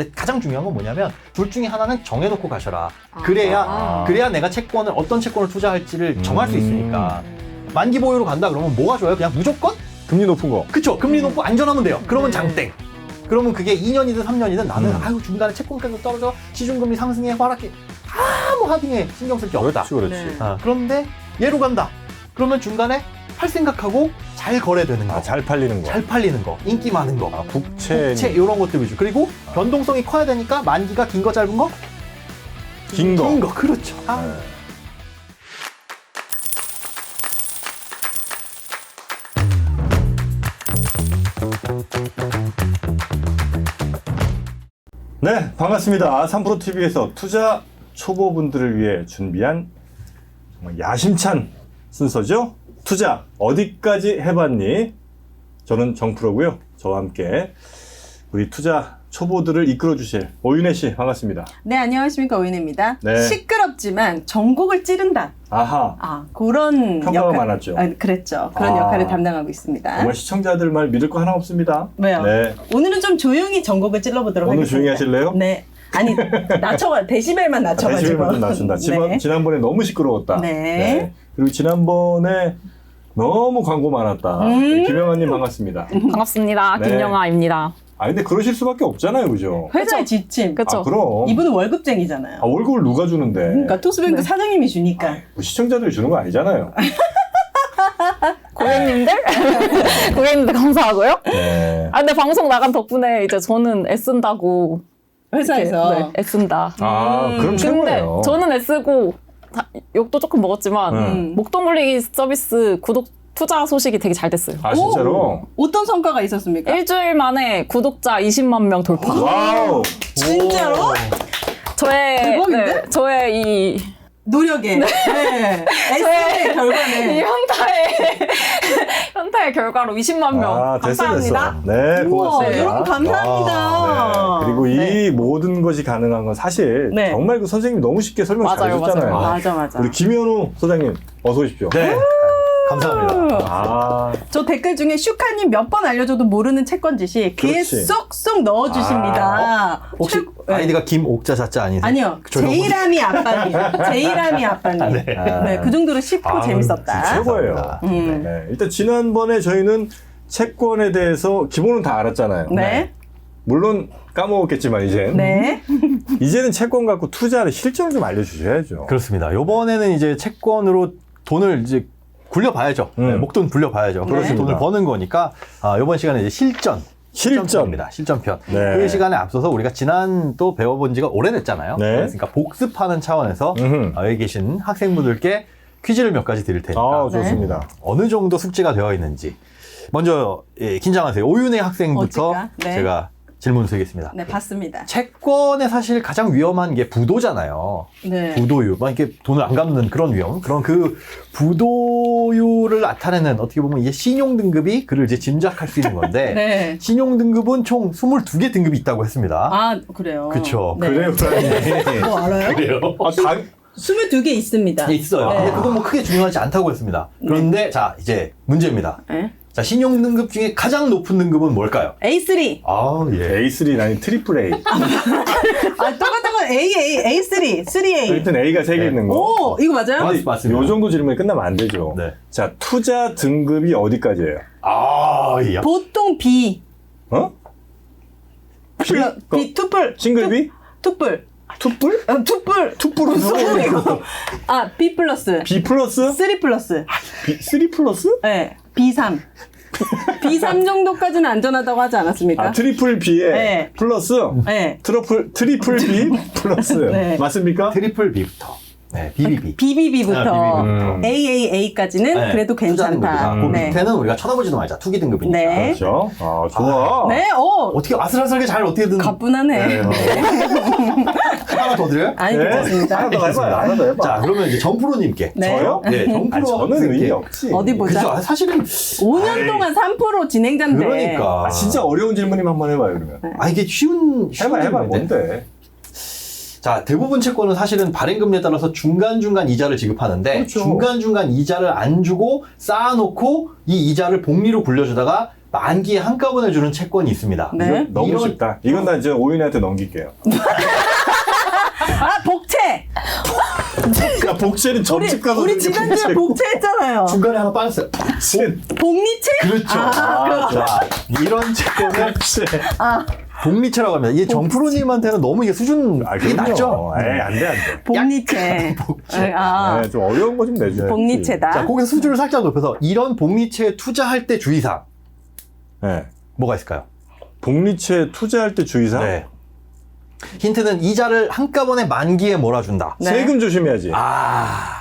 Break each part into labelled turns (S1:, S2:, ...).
S1: 근데 가장 중요한 건 뭐냐면 둘 중에 하나는 정해놓고 가셔라. 그래야 내가 채권을 어떤 채권을 투자할지를 정할 수 있으니까. 만기 보유로 간다 그러면 뭐가 좋아요? 그냥 무조건
S2: 금리 높은 거.
S1: 그쵸. 금리 높고 안전하면 돼요. 그러면 장땡. 그러면 그게 2년이든 3년이든 나는 아유 중간에 채권가격 떨어져 시중금리 상승에 하락해 아무 하딩에 신경 쓸 게 없다.
S2: 그렇지.
S3: 네.
S1: 그런데 얘로 간다. 그러면 중간에 팔 생각하고 잘 거래되는 거.
S2: 잘 팔리는 거.
S1: 잘 팔리는 거. 인기 많은 거.
S2: 국채.
S1: 이런 것들 위주. 그리고 변동성이 커야 되니까 만기가 긴 거 짧은 거?
S2: 긴 거.
S1: 긴 거. 그렇죠.
S2: 네, 반갑습니다. 3프로TV에서 투자 초보분들을 위해 준비한 정말 야심찬 순서죠. 투자 어디까지 해봤니? 저는 정프로고요. 저와 함께 우리 투자 초보들을 이끌어 주실 오윤혜 씨 반갑습니다.
S3: 네, 안녕하십니까. 오윤혜입니다.
S2: 네.
S3: 시끄럽지만 전곡을 찌른다.
S2: 아하.
S3: 그런
S2: 평가가 많았죠.
S3: 그랬죠. 그런 역할을 담당하고 있습니다.
S2: 정말 시청자들 말 믿을 거 하나 없습니다.
S3: 왜요?
S2: 네.
S3: 오늘은 좀 조용히 전곡을 찔러보도록
S2: 오늘
S3: 하겠습니다.
S2: 조용히 하실래요?
S3: 네. 아니, 데시벨만 낮춰가지고.
S2: 데시벨만 좀 낮춘다.
S3: 네.
S2: 지난번에 너무 시끄러웠다.
S3: 네.
S2: 그리고 지난번에 너무 광고 많았다. 김영아님 반갑습니다.
S4: 반갑습니다.
S2: 네.
S4: 김영아입니다.
S2: 근데 그러실 수밖에 없잖아요, 그죠?
S3: 회사의 지침.
S4: 그쵸?
S2: 그럼.
S3: 이분은 월급쟁이잖아요.
S2: 월급을 누가 주는데?
S3: 그러니까 토스뱅크
S4: 네.
S3: 사장님이 주니까.
S2: 뭐 시청자들이 주는 거 아니잖아요.
S4: 고객님들? 고객님들 감사하고요.
S2: 네.
S4: 근데 방송 나간 덕분에 이제 저는 애쓴다고.
S3: 회사에서.
S4: 이렇게, 네, 애쓴다.
S2: 그럼
S4: 근데
S2: 최고예요.
S4: 저는 애쓰고 욕도 조금 먹었지만 목돈 물리기 서비스 구독 투자 소식이 되게 잘 됐어요.
S2: 진짜로?
S3: 어떤 성과가 있었습니까?
S4: 일주일 만에 구독자 20만 명 돌파.
S2: 와우!
S3: 진짜로? 대박인데?
S4: 저의 이
S3: 노력에. 네. S의 결과네.
S4: 현타의 결과로 20만 명.
S2: 됐어,
S4: 감사합니다.
S2: 됐어. 네,
S3: 우와,
S2: 고맙습니다.
S3: 여러분 감사합니다.
S2: 네. 그리고 이 모든 것이 가능한 건 사실
S3: 네.
S2: 정말 그 선생님이 너무 쉽게 설명
S4: 맞아요,
S2: 잘해줬잖아요.
S4: 맞아요.
S3: 맞아.
S2: 우리 김현우 소장님 어서 오십시오.
S1: 네. 감사합니다.
S3: 저 댓글 중에 슈카님 몇 번 알려줘도 모르는 채권 지식 귀에
S2: 그렇지.
S3: 쏙쏙 넣어주십니다.
S1: 혹시
S3: 네.
S1: 아이디가 김옥자 자자 아니세요?
S3: 아니요. 제이람이 아빠님. 제이람이 아빠님. 네, 그 정도로 쉽고 재밌었다.
S2: 최고예요. 네, 일단 지난번에 저희는 채권에 대해서 기본은 다 알았잖아요.
S3: 네.
S2: 물론 까먹었겠지만
S3: 네.
S2: 이제는 채권 갖고 투자하는 실전을 좀 알려주셔야죠.
S1: 그렇습니다. 요번에는 이제 채권으로 돈을 이제 굴려봐야죠. 네, 목돈 굴려봐야죠. 그래서
S2: 그렇습니다.
S1: 돈을 버는 거니까 이번 시간에 이제 실전입니다. 실전편.
S2: 네.
S1: 그 시간에 앞서서 우리가 지난 또 배워본 지가 오래됐잖아요.
S2: 네.
S1: 그러니까 복습하는 차원에서 여기 계신 학생분들께 퀴즈를 몇 가지 드릴 테니까
S2: 좋습니다.
S1: 어느 정도 숙지가 되어 있는지 먼저 긴장하세요. 오윤혜 학생부터
S3: 어찌까? 네.
S1: 제가 질문 드리겠습니다.
S3: 네, 봤습니다.
S1: 채권에 사실 가장 위험한 게 부도잖아요.
S3: 네.
S1: 부도유, 막 이렇게 돈을 안 갚는 그런 위험. 그런 그 부도유를 나타내는 어떻게 보면 이게 신용 등급이 그를 이제 짐작할 수 있는 건데
S3: 네.
S1: 신용 등급은 총 22개 등급이 있다고 했습니다.
S3: 아, 그래요.
S1: 그쵸.
S3: 네.
S2: 그래요,
S3: 뭐 알아요?
S1: 그래요.
S3: 22개 있습니다.
S1: 있어요.
S3: 네.
S1: 근데 그건 뭐 크게 중요하지 않다고 했습니다. 그런데 자, 이제 문제입니다.
S3: 네.
S1: 자, 신용 등급 중에 가장 높은 등급은 뭘까요?
S3: A3.
S2: A3 아니 트리플 A.
S3: 똑같은 건 A3, 3A.
S2: 일단 A가 3개 있는 거.
S3: 오, 이거 맞아요?
S1: 맞습니다.
S2: 요 정도 질문이 끝나면 안 되죠.
S1: 네.
S2: 자, 투자 등급이 어디까지예요?
S1: 야.
S3: 보통 B.
S2: 어?
S3: B, 투뿔.
S2: 싱글 B?
S3: 투뿔.
S2: 투뿔?
S3: 투뿔.
S2: 투뿔은
S3: 이거. B 플러스.
S2: B 플러스?
S3: 3 플러스.
S2: B, 3 플러스?
S3: 네. B3. B3 정도까지는 안전하다고 하지 않았습니까?
S2: 트리플 B에
S3: 네.
S2: 플러스
S3: 네.
S2: 트리플 B 플러스
S3: 네.
S2: 맞습니까?
S1: 트리플 B부터. 네, BBB.
S3: BBB부터
S1: BBB.
S3: AAA까지는
S1: 네,
S3: 그래도 괜찮다.
S1: 그
S3: 네.
S1: 밑에는 우리가 쳐다보지도 말자. 투기 등급이니까.
S3: 네.
S2: 그렇죠. 좋아.
S3: 네,
S1: 어떻게 아슬아슬하게 잘 어떻게든
S3: 가뿐하네.
S1: 하나 더 드려요?
S3: 아니,
S2: 네.
S3: 괜찮습니다.
S2: 하나 더 해봐요. 하나 더 해봐.
S1: 자, 그러면 이제 정프로님께.
S3: 네.
S2: 저요?
S1: 네, 정프로
S2: 저는
S1: 학생께.
S2: 의미 없지.
S3: 어디 보자.
S1: 그죠? 사실은
S3: 5년 동안 3% 진행자인데.
S1: 그러니까.
S2: 진짜 어려운 질문이면 한번 해봐요, 그러면.
S1: 이게 쉬운
S2: 해봐,
S1: 질문인데.
S2: 뭔데?
S1: 자, 대부분 채권은 사실은 발행금리에 따라서 중간중간 이자를 지급하는데
S2: 그렇죠.
S1: 중간중간 이자를 안 주고 쌓아놓고 이 이자를 복리로 굴려주다가 만기에 한꺼번에 주는 채권이 있습니다.
S3: 네.
S2: 이건 너무
S1: 이런-
S2: 쉽다. 이건 나 이제 오윤희한테 넘길게요.
S3: 아, 복채!
S2: 야, 복채는 점집 가서
S3: 우리 지난주에 복채 했잖아요.
S1: 중간에 하나 빠졌어요.
S3: 복리채?
S1: 그렇죠.
S3: 그렇죠.
S1: 자, 이런 채권을
S3: 아,
S1: 복리채라고 합니다. 이게 정프로님한테는 너무 이게 수준이 낮죠?
S2: 에이, 안 돼.
S3: 복리채. 아,
S2: 좀 어려운 거 좀 내줘야지.
S3: 복리채다.
S1: 자, 거기서 수준을 살짝 높여서 이런 복리채에 투자할 때 주의사항
S2: 네.
S1: 뭐가 있을까요?
S2: 복리채 투자할 때 주의사항?
S1: 네. 힌트는 이자를 한꺼번에 만기에 몰아준다.
S3: 네.
S2: 세금 조심해야지.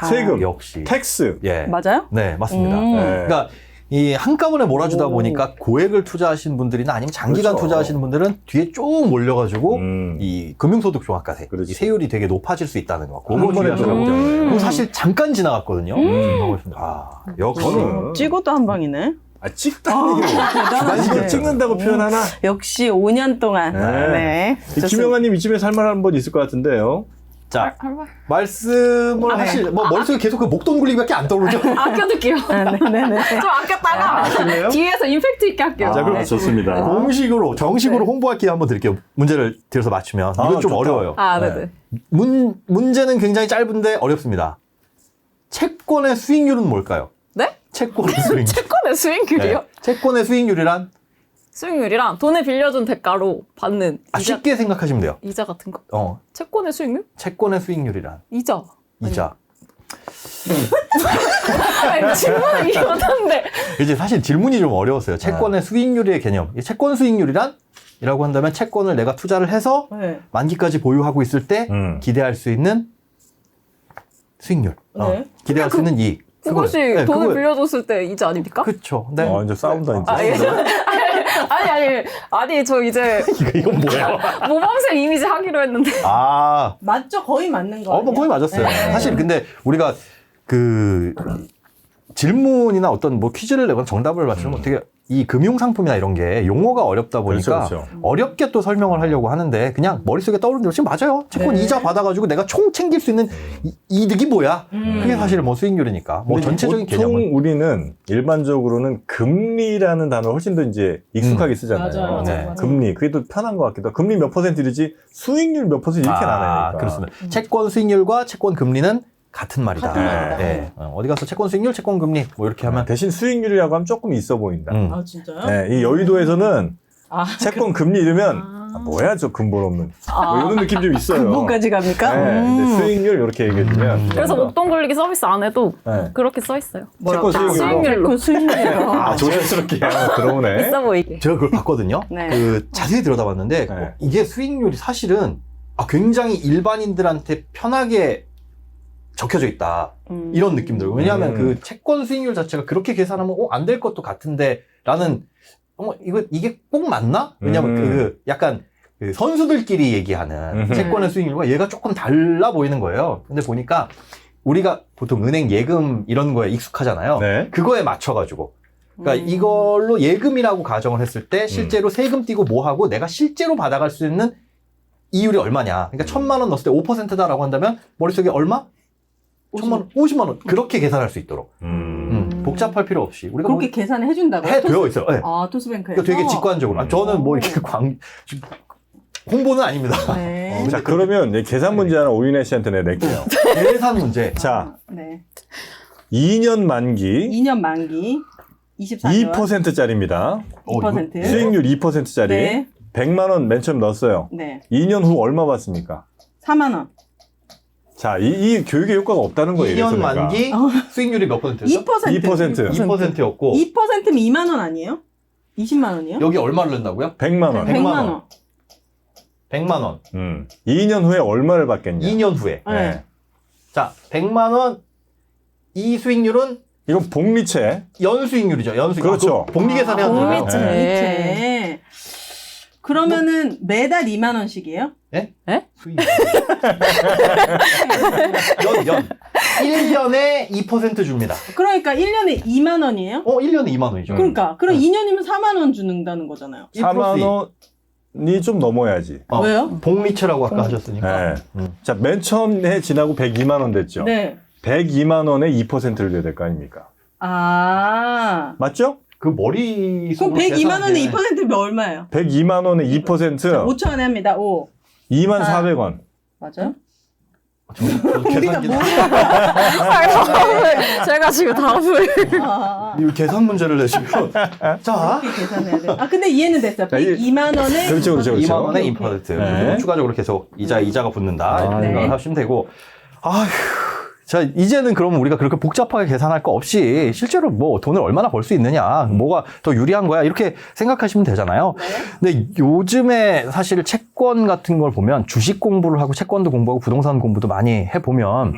S2: 세금,
S1: 역시.
S2: 텍스.
S1: 예.
S3: 맞아요?
S1: 네, 맞습니다.
S3: 음.
S2: 네.
S1: 그러니까 이 한꺼번에 몰아주다
S3: 오.
S1: 보니까 고액을 투자하시는 분들이나 아니면 장기간
S2: 그렇죠.
S1: 투자하시는 분들은 뒤에 쭉 몰려가지고 이 금융소득 종합과세,
S2: 그렇지.
S1: 이 세율이 되게 높아질 수 있다는 거. 그거
S2: 한 번에
S1: 주의하시라고.
S2: 들어가죠.
S1: 그거 사실 잠깐 지나갔거든요. 하고 있습니다. 아, 역시.
S2: 저는
S3: 찍어도 한 방이네.
S2: 찍다는 얘기
S3: 대단하시네.
S2: 찍는다고 표현하나?
S3: 역시 5년 동안.
S2: 네.
S3: 네.
S2: 김영환님 이쯤에 살만한 분 있을 것 같은데요.
S1: 자,
S4: 할 말.
S1: 말씀을 하실, 뭐, 머릿속에 계속 그 목돈 굴리기밖에 안 떠오르죠?
S4: 아껴둘게요.
S3: 네네네.
S4: 좀 아꼈다가
S1: 그래요?
S4: 뒤에서 임팩트 있게 할게요.
S2: 자, 그럼
S3: 네.
S2: 좋습니다.
S1: 공식으로, 정식으로 홍보할 기회 한번 드릴게요. 문제를 드려서 맞추면. 이건 좀
S2: 좋다.
S1: 어려워요.
S4: 아, 네네.
S1: 문제는 굉장히 짧은데 어렵습니다. 채권의 수익률은 뭘까요?
S4: 네?
S1: 채권의 수익률.
S4: 채권의 수익률이요?
S1: 네. 채권의 수익률이란
S4: 수익률이랑 돈을 빌려준 대가로 받는 이자,
S1: 쉽게 생각하시면 돼요.
S4: 이자 같은 거?
S1: 어,
S4: 채권의 수익률?
S1: 채권의 수익률이란
S4: 이자.
S1: 이자.
S4: 아니, 질문을 이해 못하는데.
S1: 이제 사실 질문이 좀 어려웠어요. 채권의 수익률의 개념. 이 채권 수익률이란 이라고 한다면 채권을 내가 투자를 해서
S3: 네.
S1: 만기까지 보유하고 있을 때 기대할 수 있는 수익률.
S3: 네.
S1: 기대할 수 있는 이익.
S4: 그것이
S1: 그거예요. 네,
S4: 돈을
S1: 그거예요.
S4: 빌려줬을 때 이자 아닙니까?
S1: 그쵸. 네.
S2: 이제 싸운다, 이제.
S4: 아, 예. 아니, 저 이제
S1: 이건 뭐예요?
S4: 모범생 이미지 하기로 했는데.
S1: 아,
S3: 맞죠? 거의 맞는 거.
S1: 뭐 거의 맞았어요.
S3: 네.
S1: 사실 근데 우리가 그 질문이나 어떤 뭐 퀴즈를 내거나 정답을 맞추면 어떻게 이 금융 상품이나 이런 게 용어가 어렵다 보니까
S2: 그렇죠.
S1: 어렵게 또 설명을 하려고 하는데 그냥 머릿속에 떠오르는 대로 지금 맞아요. 채권
S3: 네.
S1: 이자 받아가지고 내가 총 챙길 수 있는 이득이 뭐야? 그게 사실 뭐 수익률이니까. 뭐
S2: 근데
S1: 전체적인
S2: 보통
S1: 개념은.
S2: 우리는 일반적으로는 금리라는 단어를 훨씬 더 이제 익숙하게 쓰잖아요.
S3: 맞아요.
S1: 네.
S3: 맞아요.
S2: 금리. 그게 더 편한 것 같기도 하고. 금리 몇 %이지 수익률 몇 % 이렇게 나눠요.
S1: 그렇습니다. 채권 수익률과 채권 금리는 같은 말이다.
S3: 같은 말이다.
S1: 네. 어디 가서 채권 수익률, 채권 금리 뭐 이렇게 하면
S2: 대신 수익률이라고 하면 조금 있어 보인다.
S3: 아, 진짜요?
S2: 네, 이 여의도에서는
S3: 아,
S2: 채권 금리 이러면 뭐야 저 근본 없는 뭐 이런 느낌 좀 있어요.
S3: 근본까지 갑니까?
S2: 네, 근데 수익률 이렇게 얘기해주면
S4: 그래서 목돈 굴리기 서비스 안에도
S2: 네.
S4: 그렇게 써 있어요.
S2: 채권 수익률로.
S4: 수익률로.
S3: 그 수익률이요.
S2: 아 조심스럽게 들어오네.
S4: 있어 보이게.
S1: 제가 그걸 봤거든요.
S3: 네.
S1: 그 자세히 들여다봤는데
S2: 네.
S1: 이게 수익률이 사실은 굉장히 일반인들한테 편하게 적혀져 있다. 이런 느낌 들고. 왜냐하면 그 채권 수익률 자체가 그렇게 계산하면 안 될 것도 같은데 라는 이게 꼭 맞나? 왜냐하면 그 약간 그 선수들끼리 얘기하는 채권의 수익률과 얘가 조금 달라 보이는 거예요. 근데 보니까 우리가 보통 은행 예금 이런 거에 익숙하잖아요.
S2: 네.
S1: 그거에 맞춰가지고. 그러니까 이걸로 예금이라고 가정을 했을 때 실제로 세금 떼고 뭐 하고 내가 실제로 받아갈 수 있는 이율이 얼마냐. 그러니까 1,000만 원 넣었을 때 5%다라고 한다면 머릿속에 얼마? 1,000만 원, 50만 원. 그렇게 계산할 수 있도록. 복잡할 필요 없이. 우리가
S3: 그렇게 계산을 해준다고요?
S1: 되어 있어요. 네.
S3: 아, 토스뱅크에서?
S1: 그러니까 되게 직관적으로. 저는 뭐 이렇게 홍보는 아닙니다.
S3: 네.
S2: 자 그러면 이제 계산 문제 하나 오윤혜 씨한테 내낼게요.
S1: 계산 문제.
S2: 자
S3: 네.
S2: 2년 만기
S3: 2년 만기 24개월
S2: 2%짜리입니다.
S3: 2%.
S2: 수익률 2%짜리
S3: 네.
S2: 100만 원 맨 처음 넣었어요.
S3: 네.
S2: 2년 후 얼마 받습니까?
S3: 4만 원.
S2: 자, 이 교육의 효과가 없다는 거예요.
S1: 2년
S2: 이래서 그러니까.
S1: 만기 수익률이 몇 %였죠?
S3: 2%.
S2: 2%.
S1: 2%였고
S3: 2%면 2만 원 아니에요? 20만 원이요?
S1: 여기 얼마를 넣는다고요?
S2: 100만 원.
S1: 100만
S3: 100만
S1: 원.
S3: 원.
S1: 100만 원.
S2: 2년 후에 얼마를 받겠냐?
S1: 2년 후에.
S3: 네.
S1: 자, 100만 원. 이 수익률은
S2: 이건 복리채.
S1: 연수익률이죠. 연수익률.
S2: 그렇죠.
S1: 복리 계산해야 되잖아요.
S4: 복리채.
S3: 네. 그러면은 매달 2만 원씩이에요?
S1: 예?
S4: 예?
S1: 수익. 연. 1년에 2% 줍니다.
S3: 그러니까 1년에 2만 원이에요?
S1: 1년에 2만 원이죠.
S3: 그러니까 그럼 2년이면 4만 원 주는다는 거잖아요.
S2: 4만 원이 좀 넘어야지.
S3: 왜요?
S1: 복리채라고 아까 하셨으니까.
S2: 네. 자, 맨 처음에 지나고 102만 원 됐죠?
S3: 네.
S2: 102만 원에 2%를 줘야 될 거 아닙니까?
S3: 아.
S2: 맞죠?
S1: 그 머릿속으로
S3: 그럼 102만 원에
S1: 계산하기에는
S3: 2%면 얼마예요?
S2: 102만 원에 2%
S3: 5천 원에 합니다. 5.
S2: 2만 400원.
S3: 맞아요?
S1: 저도
S3: 우리가
S1: 계산기
S3: 뭐
S4: 제가 지금 답을.
S1: 이 계산 문제를 내시면 자
S3: 이렇게 계산해야 돼. 아 근데 이해는 됐어. 102만 원에
S2: 그렇죠, 그렇죠, 그렇죠.
S1: 2만 원에
S3: 오케이.
S1: 2%
S2: 네.
S1: 그리고 추가적으로 계속 이자가 붙는다 이렇게
S3: 네.
S1: 생각을 하시면 되고 아휴 자 이제는 그러면 우리가 그렇게 복잡하게 계산할 거 없이 실제로 뭐 돈을 얼마나 벌 수 있느냐 뭐가 더 유리한 거야 이렇게 생각하시면 되잖아요. 근데 요즘에 사실 채권 같은 걸 보면 주식 공부를 하고 채권도 공부하고 부동산 공부도 많이 해보면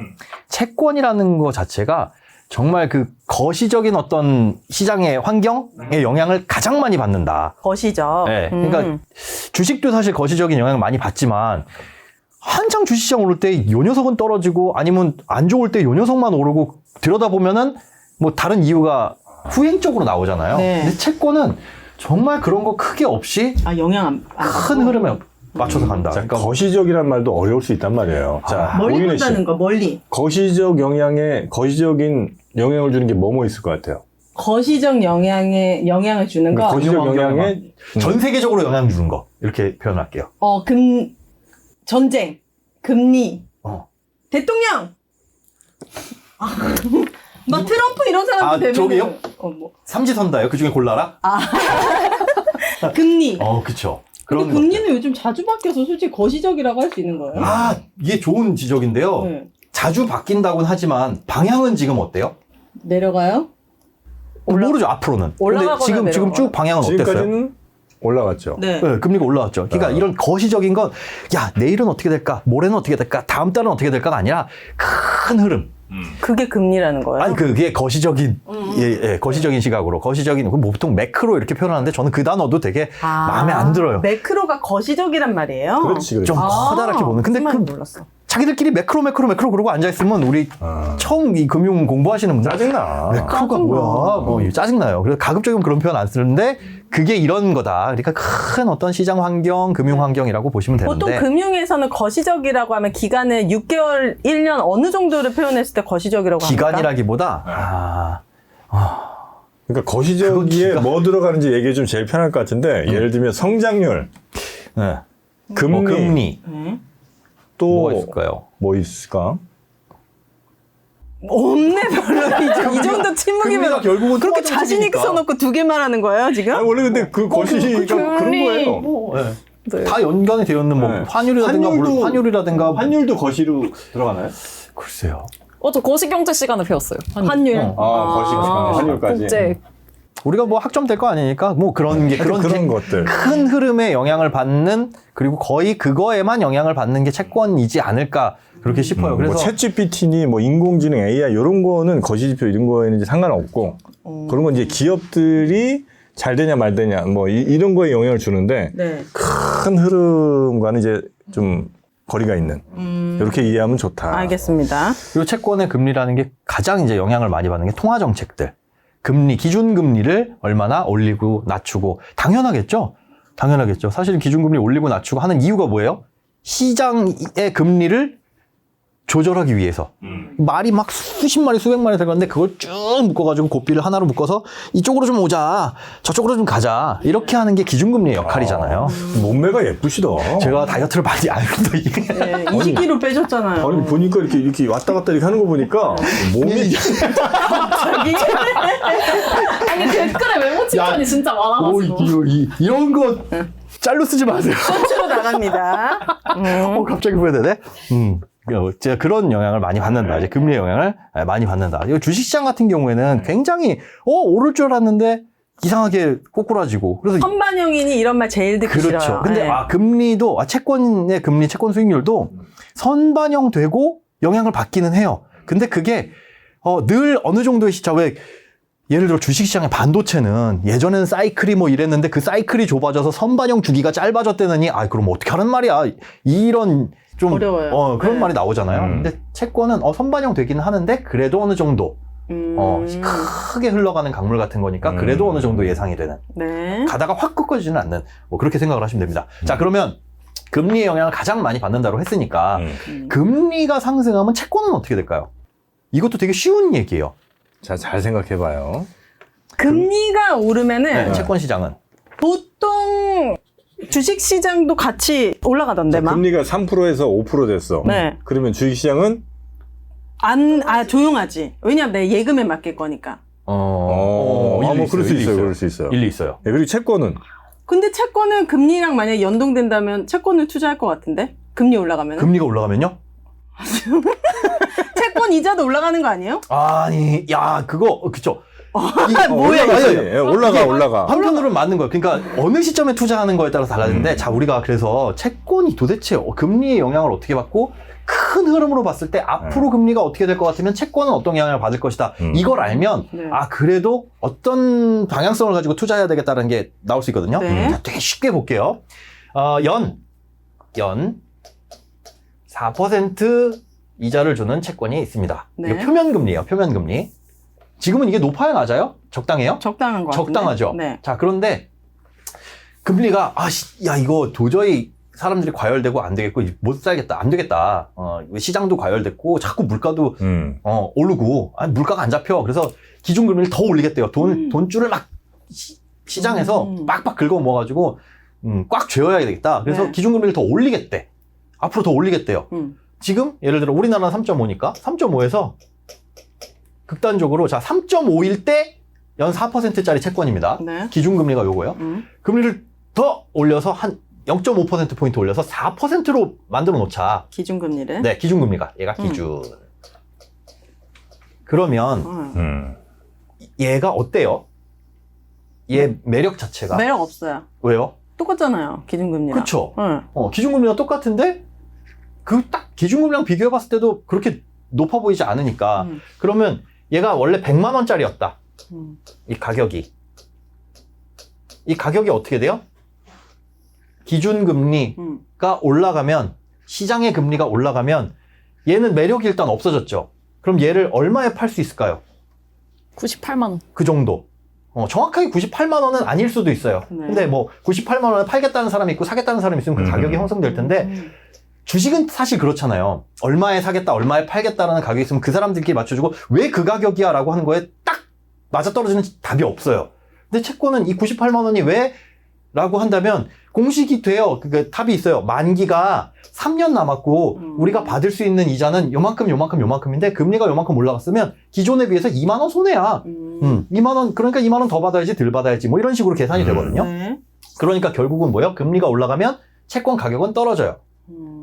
S1: 채권이라는 거 자체가 정말 그 거시적인 어떤 시장의 환경의 영향을 가장 많이 받는다.
S3: 거시죠.
S1: 네, 그러니까 주식도 사실 거시적인 영향을 많이 받지만 한창 주식시장 오를 때 요 녀석은 떨어지고 아니면 안 좋을 때 요 녀석만 오르고 들여다보면은 뭐 다른 이유가 후행적으로 나오잖아요.
S3: 네.
S1: 근데 채권은 정말 그런 거 크게 없이
S3: 아 영향 안
S1: 큰 흐름에 맞춰서 간다.
S2: 자,
S1: 그러니까
S2: 거시적이란 말도 어려울 수 있단 말이에요. 자,
S3: 멀리
S2: 오윤혜 씨.
S3: 본다는 거 멀리.
S2: 거시적인 영향을 주는 게 뭐 있을 것 같아요?
S3: 거시적 영향을 주는 거.
S2: 거시적 영향에
S1: 전 세계적으로 영향 주는 거 이렇게 표현할게요.
S3: 전쟁, 금리, 대통령. 막 트럼프 이런 사람도 되면
S1: 저기요?
S3: 뭐.
S1: 삼지선다요. 그 중에 골라라.
S3: 금리.
S1: 그쵸.
S3: 근데
S1: 그런
S3: 금리는 요즘 자주 바뀌어서 솔직히 거시적이라고 할 수 있는 거예요.
S1: 이게 좋은 지적인데요.
S3: 네.
S1: 자주 바뀐다고는 하지만 방향은 지금 어때요?
S3: 내려가요?
S1: 모르죠 앞으로는. 근데
S4: 올라가거나
S1: 지금
S4: 내려가거나.
S1: 쭉 방향은 어땠어요?
S2: 지금까지는 올라갔죠.
S3: 네.
S1: 네, 금리가 올라왔죠. 그러니까 이런 거시적인 건, 야, 내일은 어떻게 될까? 모레는 어떻게 될까? 다음 달은 어떻게 될까가 아니라 큰 흐름.
S3: 그게 금리라는 거예요?
S1: 아니, 그게 거시적인, 거시적인 시각으로. 거시적인, 보통 매크로 이렇게 표현하는데 저는 그 단어도 되게 마음에 안 들어요.
S3: 매크로가 거시적이란 말이에요?
S2: 그렇지.
S1: 좀 커다랗게 보는. 근데
S3: 무슨 말인지
S1: 그
S3: 몰랐어.
S1: 자기들끼리 매크로 그러고 앉아있으면 우리 처음 이 금융 공부하시는 분들
S2: 짜증나.
S1: 매크로가 뭐야? 뭐 짜증나요. 그래서 가급적이면 그런 표현 안 쓰는데 그게 이런 거다. 그러니까 큰 어떤 시장 환경, 금융 환경이라고 보시면 되는데.
S3: 보통 금융에서는 거시적이라고 하면 기간을 6개월, 1년 어느 정도를 표현했을 때 거시적이라고 합니까?
S1: 기간이라기보다
S2: 그러니까 거시적이에
S1: 그거
S2: 뭐 들어가는지 얘기 좀 제일 편할 것 같은데 예를 들면 성장률,
S1: 네.
S2: 금리,
S1: 금리
S3: 네.
S2: 또
S1: 뭐가 있을까요?
S2: 뭐 있을까?
S3: 없네 별로. 이 정도
S1: 금리가
S3: 침묵이면
S1: 결국은
S3: 그렇게 자신 있게 써놓고 두 개 말하는 거예요 지금?
S2: 아니, 원래 근데 그 거시가 그런 거예요.
S4: 네.
S1: 다 연관이 되어 있는 뭐
S2: 네.
S1: 환율이라든가 물론 환율이라든가
S2: 환율도 거시로 들어가나요?
S1: 글쎄요.
S4: 저 거시경제 시간을 배웠어요.
S3: 환율.
S2: 환율까지.
S4: 국제.
S1: 우리가 뭐 학점 될 거 아니니까 뭐 그런 게
S2: 그런 것들.
S1: 큰 흐름에 영향을 받는 그리고 거의 그거에만 영향을 받는 게 채권이지 않을까 그렇게 싶어요. 그래서
S2: 뭐 챗GPT니 뭐 인공지능 AI 이런 거는 거시지표 이런 거에는 이제 상관없고 그런 건 이제 기업들이 잘 되냐 말 되냐 뭐 이런 거에 영향을 주는데
S3: 네.
S2: 큰 흐름과는 이제 좀 거리가 있는 이렇게 이해하면 좋다.
S3: 알겠습니다.
S1: 그리고 채권의 금리라는 게 가장 이제 영향을 많이 받는 게 통화 정책들. 금리, 기준금리를 얼마나 올리고 낮추고 당연하겠죠. 사실은 기준금리 올리고 낮추고 하는 이유가 뭐예요? 시장의 금리를 조절하기 위해서. 말이 막 수십 마리, 수백 마리 들어갔는데 그걸 쭉 묶어가지고 고삐를 하나로 묶어서 이쪽으로 좀 오자, 저쪽으로 좀 가자. 이렇게 하는 게 기준금리의 역할이잖아요.
S2: 몸매가 예쁘시다.
S1: 제가 다이어트를 많이 안 해도 이게.
S3: 네, 20kg 빼셨잖아요.
S2: 아니 보니까 이렇게 왔다 갔다 이렇게 하는 거 보니까 몸이
S3: 갑자기?
S4: 아니 댓글에 메모 칭찬이 진짜 많아가지고.
S1: 이런 거 짤로 쓰지 마세요.
S3: 셔츠로 나갑니다.
S1: 갑자기 후회되네. 제가 그런 영향을 많이 받는다. 이제 금리의 영향을 많이 받는다. 이 주식시장 같은 경우에는 굉장히 오를 줄 알았는데 이상하게 꼬꾸라지고. 그래서
S3: 선반영인이 이런 말 제일 듣기
S1: 그렇죠.
S3: 싫어요.
S1: 근데
S3: 네.
S1: 채권의 금리, 채권 수익률도 선반영되고 영향을 받기는 해요. 근데 그게 늘 어느 정도의 시차 왜 예를 들어 주식시장의 반도체는 예전에는 사이클이 뭐 이랬는데 그 사이클이 좁아져서 선반영 주기가 짧아졌다느니 그럼 어떻게 하는 말이야. 이런 좀
S3: 어려워요.
S1: 그런
S3: 네.
S1: 말이 나오잖아요. 근데 채권은 선반영 되기는 하는데 그래도 어느 정도 크게 흘러가는 강물 같은 거니까 그래도 어느 정도 예상이 되는
S3: 네.
S1: 가다가 확 꺾어지지는 않는 뭐 그렇게 생각을 하시면 됩니다. 자 그러면 금리의 영향을 가장 많이 받는다고 했으니까 금리가 상승하면 채권은 어떻게 될까요? 이것도 되게 쉬운 얘기예요.
S2: 자, 잘 생각해봐요.
S3: 금리가 오르면은
S1: 네, 채권 시장은
S3: 보통 주식 시장도 같이 올라가던데 막.
S2: 금리가 3%에서 5% 됐어.
S3: 네.
S2: 그러면 주식시장은
S3: 조용하지. 왜냐면 내 예금에 맡길 거니까.
S2: 뭐 그럴 수 있어요. 그럴 수 있어요.
S1: 일리 있어요.
S2: 네, 그리고 채권은
S3: 근데 채권은 금리랑 만약에 연동된다면 채권을 투자할 것 같은데? 금리 올라가면?
S1: 금리가 올라가면요?
S3: 채권 이자도 올라가는 거 아니에요?
S1: 아니, 야, 그거, 그쵸.
S3: 뭐야,
S2: 올라가지.
S1: 이거.
S2: 예, 올라가.
S1: 한편으로는 맞는 거예요. 그러니까 어느 시점에 투자하는 거에 따라서 달라지는데, 자, 우리가 그래서 채권이 도대체 금리의 영향을 어떻게 받고, 큰 흐름으로 봤을 때 앞으로 금리가 어떻게 될 것 같으면 채권은 어떤 영향을 받을 것이다. 이걸 알면,
S3: 네.
S1: 그래도 어떤 방향성을 가지고 투자해야 되겠다는 게 나올 수 있거든요.
S3: 네.
S1: 자, 되게 쉽게 볼게요. 연 4% 이자를 주는 채권이 있습니다.
S3: 네.
S1: 이게 표면금리예요, 표면금리. 지금은 이게 높아요, 낮아요? 적당해요?
S3: 적당한 거 같은데?
S1: 적당하죠.
S3: 네.
S1: 자, 그런데 금리가 야, 이거 도저히 사람들이 과열되고 안 되겠고 못 살겠다, 안 되겠다. 시장도 과열됐고 자꾸 물가도 오르고 물가가 안 잡혀. 그래서 기준금리를 더 올리겠대요. 돈줄을 막 시장에서 빡빡 긁어 모아가지고 꽉 죄어야 되겠다. 그래서
S3: 네.
S1: 기준금리를 더 올리겠대. 앞으로 더 올리겠대요. 지금 예를 들어 우리나라는 3.5니까 3.5에서 극단적으로 자 3.5일 때 연 4%짜리 채권입니다.
S3: 네.
S1: 기준금리가 요거예요. 금리를 더 올려서 한 0.5%포인트 올려서 4%로 만들어 놓자.
S3: 기준금리를?
S1: 네, 기준금리가. 얘가 기준. 그러면 얘가 어때요? 얘 매력 자체가.
S3: 매력 없어요.
S1: 왜요?
S3: 똑같잖아요, 기준금리랑.
S1: 그쵸.
S3: 응.
S1: 기준금리가 똑같은데 그 딱 기준금리랑 비교해 봤을 때도 그렇게 높아 보이지 않으니까. 그러면 얘가 원래 100만 원짜리였다. 이 가격이 어떻게 돼요? 기준금리가 올라가면 시장의 금리가 올라가면 얘는 매력이 일단 없어졌죠. 그럼 얘를 얼마에 팔 수 있을까요?
S4: 98만 원.
S1: 그 정도. 정확하게 98만 원은 아닐 수도 있어요.
S3: 네.
S1: 근데 뭐 98만 원에 팔겠다는 사람이 있고 사겠다는 사람이 있으면 그 가격이 형성될 텐데 주식은 사실 그렇잖아요. 얼마에 사겠다, 얼마에 팔겠다라는 가격이 있으면 그 사람들끼리 맞춰주고 왜 그 가격이야 라고 하는 거에 딱 맞아떨어지는 답이 없어요. 근데 채권은 이 98만 원이 왜? 라고 한다면 공식이 돼요. 그 답이 있어요. 만기가 3년 남았고 우리가 받을 수 있는 이자는 요만큼인데 금리가 요만큼 올라갔으면 기존에 비해서 2만 원 손해야. 2만 원 그러니까 2만 원 더 받아야지 덜 받아야지 뭐 이런 식으로 계산이 되거든요.
S3: 네.
S1: 그러니까 결국은 뭐예요? 금리가 올라가면 채권 가격은 떨어져요.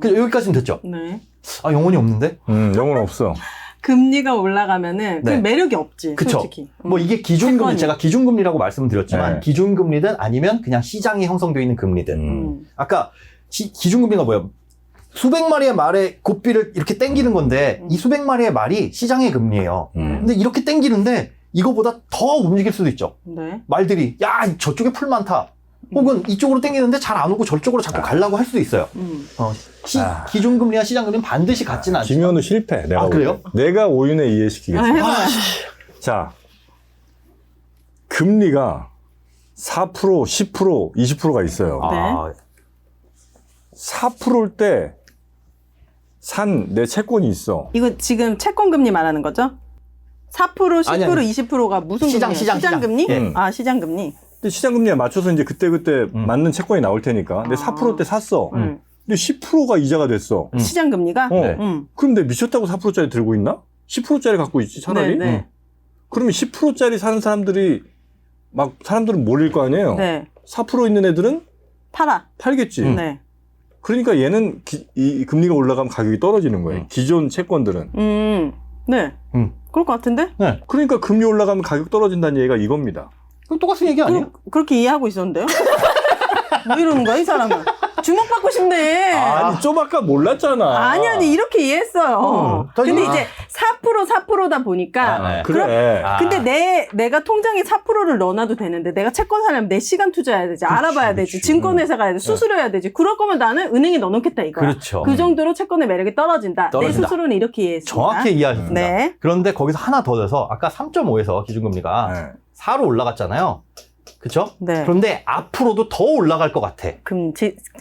S1: 여기까지는 됐죠.
S3: 네.
S1: 영혼이 없는데?
S2: 영혼 없어.
S3: 금리가 올라가면은 그
S1: 네.
S3: 매력이 없지,
S1: 그쵸.
S3: 솔직히.
S1: 뭐 이게 기준금리,
S3: 채권이.
S1: 제가 기준금리라고 말씀드렸지만
S2: 네.
S1: 기준금리든 아니면 그냥 시장이 형성되어 있는 금리든 아까 기준금리가 뭐예요? 수백 마리의 말의 고삐를 이렇게 땡기는 건데 이 수백 마리의 말이 시장의 금리예요. 근데 이렇게 땡기는데 이거보다 더 움직일 수도 있죠.
S3: 네.
S1: 말들이 야 저쪽에 풀 많다. 혹은 이쪽으로 땡기는데 잘 안 오고 저쪽으로 자꾸 가려고 할 수도 있어요. 기준금리와 시장금리는 반드시 같지는 않죠.
S2: 김현우 실패. 내가
S1: 그래요?
S2: 내가 오윤에 이해시키겠습니다.
S3: 해봐요.
S2: 자, 금리가 4%, 10%, 20%가 있어요.
S3: 네.
S2: 4%일 때 산 내 채권이 있어.
S3: 이거 지금 채권금리 말하는 거죠? 4%, 10%,
S1: 아니, 아니.
S3: 20%가 무슨
S1: 시장,
S3: 금리예요?
S1: 시장.
S3: 시장금리?
S1: 예.
S3: 시장금리.
S2: 근데 시장금리에 맞춰서 이제 그때그때 맞는 채권이 나올 테니까. 근데 4%때 샀어. 근데 10%가 이자가 됐어.
S3: 시장금리가?
S1: 네.
S2: 그럼 내가 미쳤다고 4%짜리 들고 있나? 10%짜리 갖고 있지, 차라리?
S3: 네, 네.
S2: 그러면 10%짜리 사는 사람들이 막 사람들은 몰릴 거 아니에요?
S3: 네.
S2: 4% 있는 애들은
S3: 팔아.
S2: 팔겠지.
S3: 네.
S2: 그러니까 얘는 이 금리가 올라가면 가격이 떨어지는 거예요. 기존 채권들은.
S3: 네. 그럴 것 같은데?
S1: 네.
S2: 그러니까 금리 올라가면 가격 떨어진다는 얘기가 이겁니다.
S1: 그럼 똑같은 얘기 아니에요?
S3: 그렇게 이해하고 있었는데요? 뭐 이러는 거야, 이 사람은? 주목받고 싶네.
S2: 아니, 좀 아까 몰랐잖아.
S3: 아니, 이렇게 이해했어요. 근데 이제 4%다 보니까.
S1: 네.
S2: 그래.
S3: 근데 내가 통장에 4%를 넣어놔도 되는데, 내가 채권 사려면 내 시간 투자해야 되지, 알아봐야 되지, 증권회사 가야 돼, 수수료해야 되지. 그럴 거면 나는 은행에 넣어놓겠다, 이거야.
S1: 그렇죠.
S3: 그 정도로 채권의 매력이 떨어진다. 내 스스로는 이렇게 이해했습니다.
S1: 정확히 이해하셨습니다.
S3: 네.
S1: 그런데 거기서 하나 더 돼서 아까 3.5에서 기준금리가 4로 올라갔잖아요. 그쵸?
S3: 네.
S1: 그런데 앞으로도 더 올라갈 것 같아.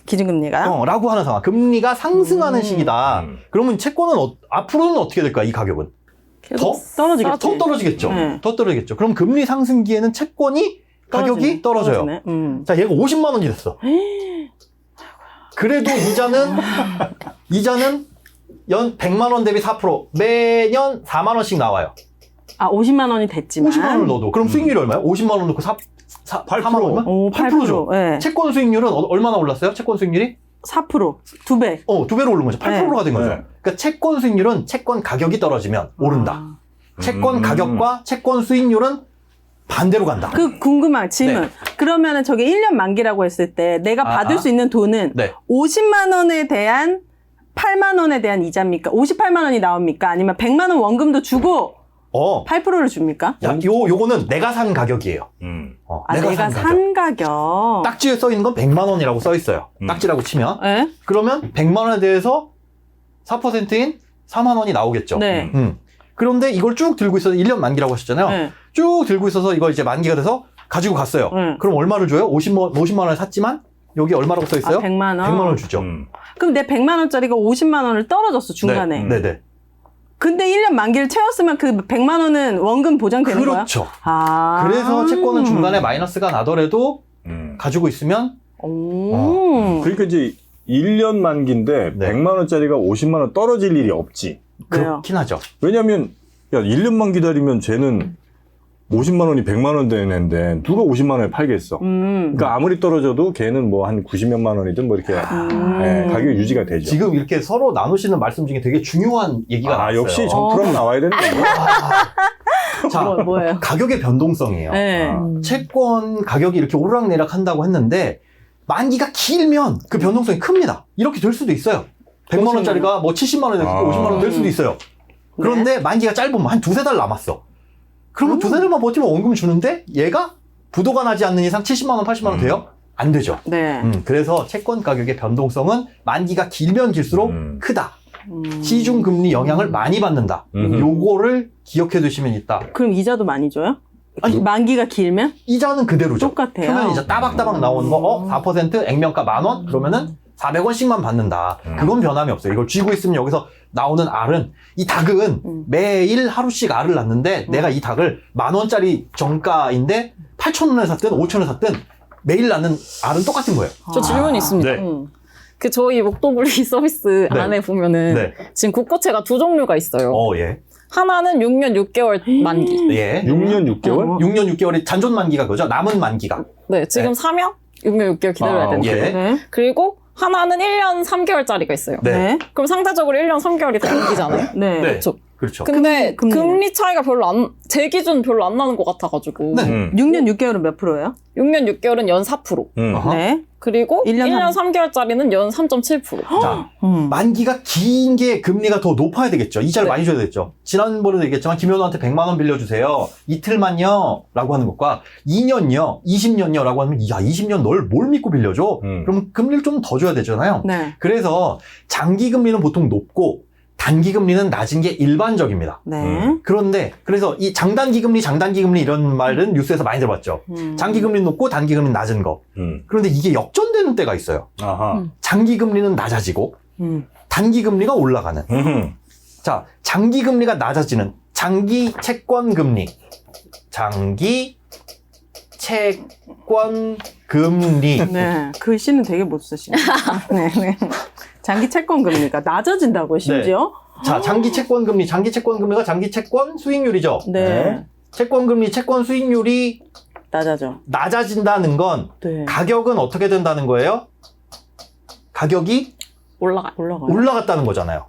S3: 기준금리가?
S1: 라고 하는 상황. 금리가 상승하는 시기다. 그러면 채권은 앞으로는 어떻게 될까, 이 가격은? 더
S3: 떨어지겠죠.
S1: 더 떨어지겠죠.
S3: 네.
S1: 더 떨어지겠죠. 그럼 금리 상승기에는 채권이 가격이 떨어져요. 자, 얘가 50만 원이 됐어. 그래도 이자는 연 100만 원 대비 4% 매년 4만 원씩 나와요.
S3: 아, 50만 원이 됐지만.
S1: 50만 원을 넣어도. 그럼 수익률이 얼마예요? 50만 원 넣고 4만 얼마?
S3: 오,
S1: 8%죠.
S3: 네.
S1: 채권 수익률은 얼마나 올랐어요? 채권 수익률이?
S3: 4%. 2배.
S1: 2배로 오른 거죠. 8%가 된 거죠.
S2: 네.
S1: 그러니까 채권 수익률은 채권 가격이 떨어지면 오른다.
S3: 아.
S1: 채권 가격과 채권 수익률은 반대로 간다.
S3: 그 궁금한 질문.
S1: 네.
S3: 그러면은 저게 1년 만기라고 했을 때 내가 받을 수 있는 돈은
S1: 네.
S3: 50만 원에 대한 8만 원에 대한 이자입니까? 58만 원이 나옵니까? 아니면 100만 원 원금도 주고 8%를 줍니까?
S1: 자, 요거는 내가 산 가격이에요.
S3: 내가 산 가격.
S1: 딱지에 써 있는 건 100만 원이라고 써 있어요. 딱지라고 치면.
S3: 네?
S1: 그러면 100만 원에 대해서 4%인 4만 원이 나오겠죠.
S3: 네.
S1: 그런데 이걸 쭉 들고 있어서 1년 만기라고 하셨잖아요.
S3: 네.
S1: 쭉 들고 있어서 이거 이제 만기가 돼서 가지고 갔어요.
S3: 네.
S1: 그럼 얼마를 줘요? 50만 원을 샀지만 여기 얼마라고 써 있어요?
S3: 100만 원.
S1: 100만 원을 주죠.
S3: 그럼 내 100만 원짜리가 50만 원을 떨어졌어, 중간에.
S1: 네네.
S3: 근데 1년 만기를 채웠으면 그 100만 원은 원금 보장되는 거야?
S1: 그렇죠.
S3: 아.
S1: 그래서 채권은 중간에 마이너스가 나더라도 가지고 있으면
S2: 그러니까 이제 1년 만기인데
S1: 네.
S2: 100만 원짜리가 50만 원 떨어질 일이 없지.
S1: 그렇긴 하죠.
S2: 왜냐면 야 1년만 기다리면 쟤는 50만 원이 100만 원 되는데 누가 50만 원에 팔겠어. 그러니까 아무리 떨어져도 걔는 뭐 한 90몇만 원이든 뭐 이렇게 가격이 유지가 되죠.
S1: 지금 이렇게 서로 나누시는 말씀 중에 되게 중요한 얘기가 나왔어요.
S2: 역시 정프로 나와야 되는 거예요.
S1: 자,
S3: 뭐예요?
S1: 가격의 변동성이에요.
S3: 네.
S1: 채권 가격이 이렇게 오르락내락 한다고 했는데 만기가 길면 그 변동성이 큽니다. 이렇게 될 수도 있어요. 100만 원짜리가 뭐 70만 원에 50만 원 될 수도 있어요. 그런데 만기가 짧으면 한 두세 달 남았어. 그러면 두세 달만 버티면 원금 주는데 얘가 부도가 나지 않는 이상 70만 원, 80만 원 돼요? 안 되죠.
S3: 네.
S1: 그래서 채권 가격의 변동성은 만기가 길면 길수록 크다. 시중 금리 영향을 많이 받는다. 요거를 기억해 두시면 있다.
S3: 그럼 이자도 많이 줘요?
S1: 아니,
S3: 만기가 길면?
S1: 이자는 그대로죠.
S3: 똑같아요.
S1: 표면 이자 따박따박 나오는 거, 4% 액면가 10,000원? 그러면은 400원씩만 받는다. 그건 변함이 없어요. 이걸 쥐고 있으면 여기서 나오는 알은, 이 닭은 매일 하루씩 알을 낳는데 내가 이 닭을 10,000원짜리 정가인데 8,000원에 샀든 5,000원에 샀든 매일 낳는 알은 똑같은 거예요.
S4: 저 질문이 있습니다.
S1: 네.
S4: 그 저희 목돈분리기 서비스
S1: 네.
S4: 안에 보면은
S1: 네.
S4: 지금 국고채가 두 종류가 있어요.
S1: 예.
S4: 하나는 6년 6개월 만기.
S1: 예.
S2: 6년 6개월?
S1: 6년 6개월이 잔존 만기가 그죠? 남은 만기가.
S4: 네, 지금 사면 6년 6개월 기다려야 되는데.
S1: 예.
S3: 네.
S4: 그리고 하나는 1년 3개월짜리가 있어요.
S1: 네.
S4: 그럼 상대적으로 1년 3개월이 단기잖아요.
S3: 네.
S1: 네.
S4: 그렇죠.
S1: 그렇죠.
S4: 근데
S3: 금리.
S4: 금리 차이가 제 기준 별로 안 나는 것 같아가지고.
S1: 네.
S3: 6년 6개월은 몇 프로예요?
S4: 6년 6개월은 연 4%.
S1: 어허.
S3: 네.
S4: 그리고
S3: 1년
S4: 1년 3개월짜리는 연 3.7%.
S1: 자, 만기가 긴 게 금리가 더 높아야 되겠죠. 이자를
S4: 네.
S1: 많이 줘야 되겠죠. 지난번에도 얘기했지만 김현우한테 100만 원 빌려주세요. 이틀만요. 라고 하는 것과 2년요, 20년요. 라고 하면 야 20년 널 뭘 믿고 빌려줘? 그럼 금리를 좀 더 줘야 되잖아요.
S3: 네.
S1: 그래서 장기 금리는 보통 높고 단기 금리는 낮은 게 일반적입니다.
S3: 네.
S1: 그런데 그래서 이 장단기 금리 이런 말은 뉴스에서 많이 들어봤죠. 장기 금리는 높고 단기 금리는 낮은 거. 그런데 이게 역전되는 때가 있어요.
S2: 아하.
S1: 장기 금리는 낮아지고 단기 금리가 올라가는. 자, 장기 금리가 낮아지는 장기 채권 금리. 장기 채권 금리.
S3: 네. 글씨는 되게 못 쓰시네. 네. 네. 장기 채권 금리가 낮아진다고요, 심지어?
S1: 자, 장기 채권 금리가 장기 채권 수익률이죠.
S3: 네.
S1: 채권 금리, 채권 수익률이
S3: 낮아져.
S1: 낮아진다는 건
S3: 네.
S1: 가격은 어떻게 된다는 가격이
S3: 올라가요.
S1: 올라갔다는 거잖아요.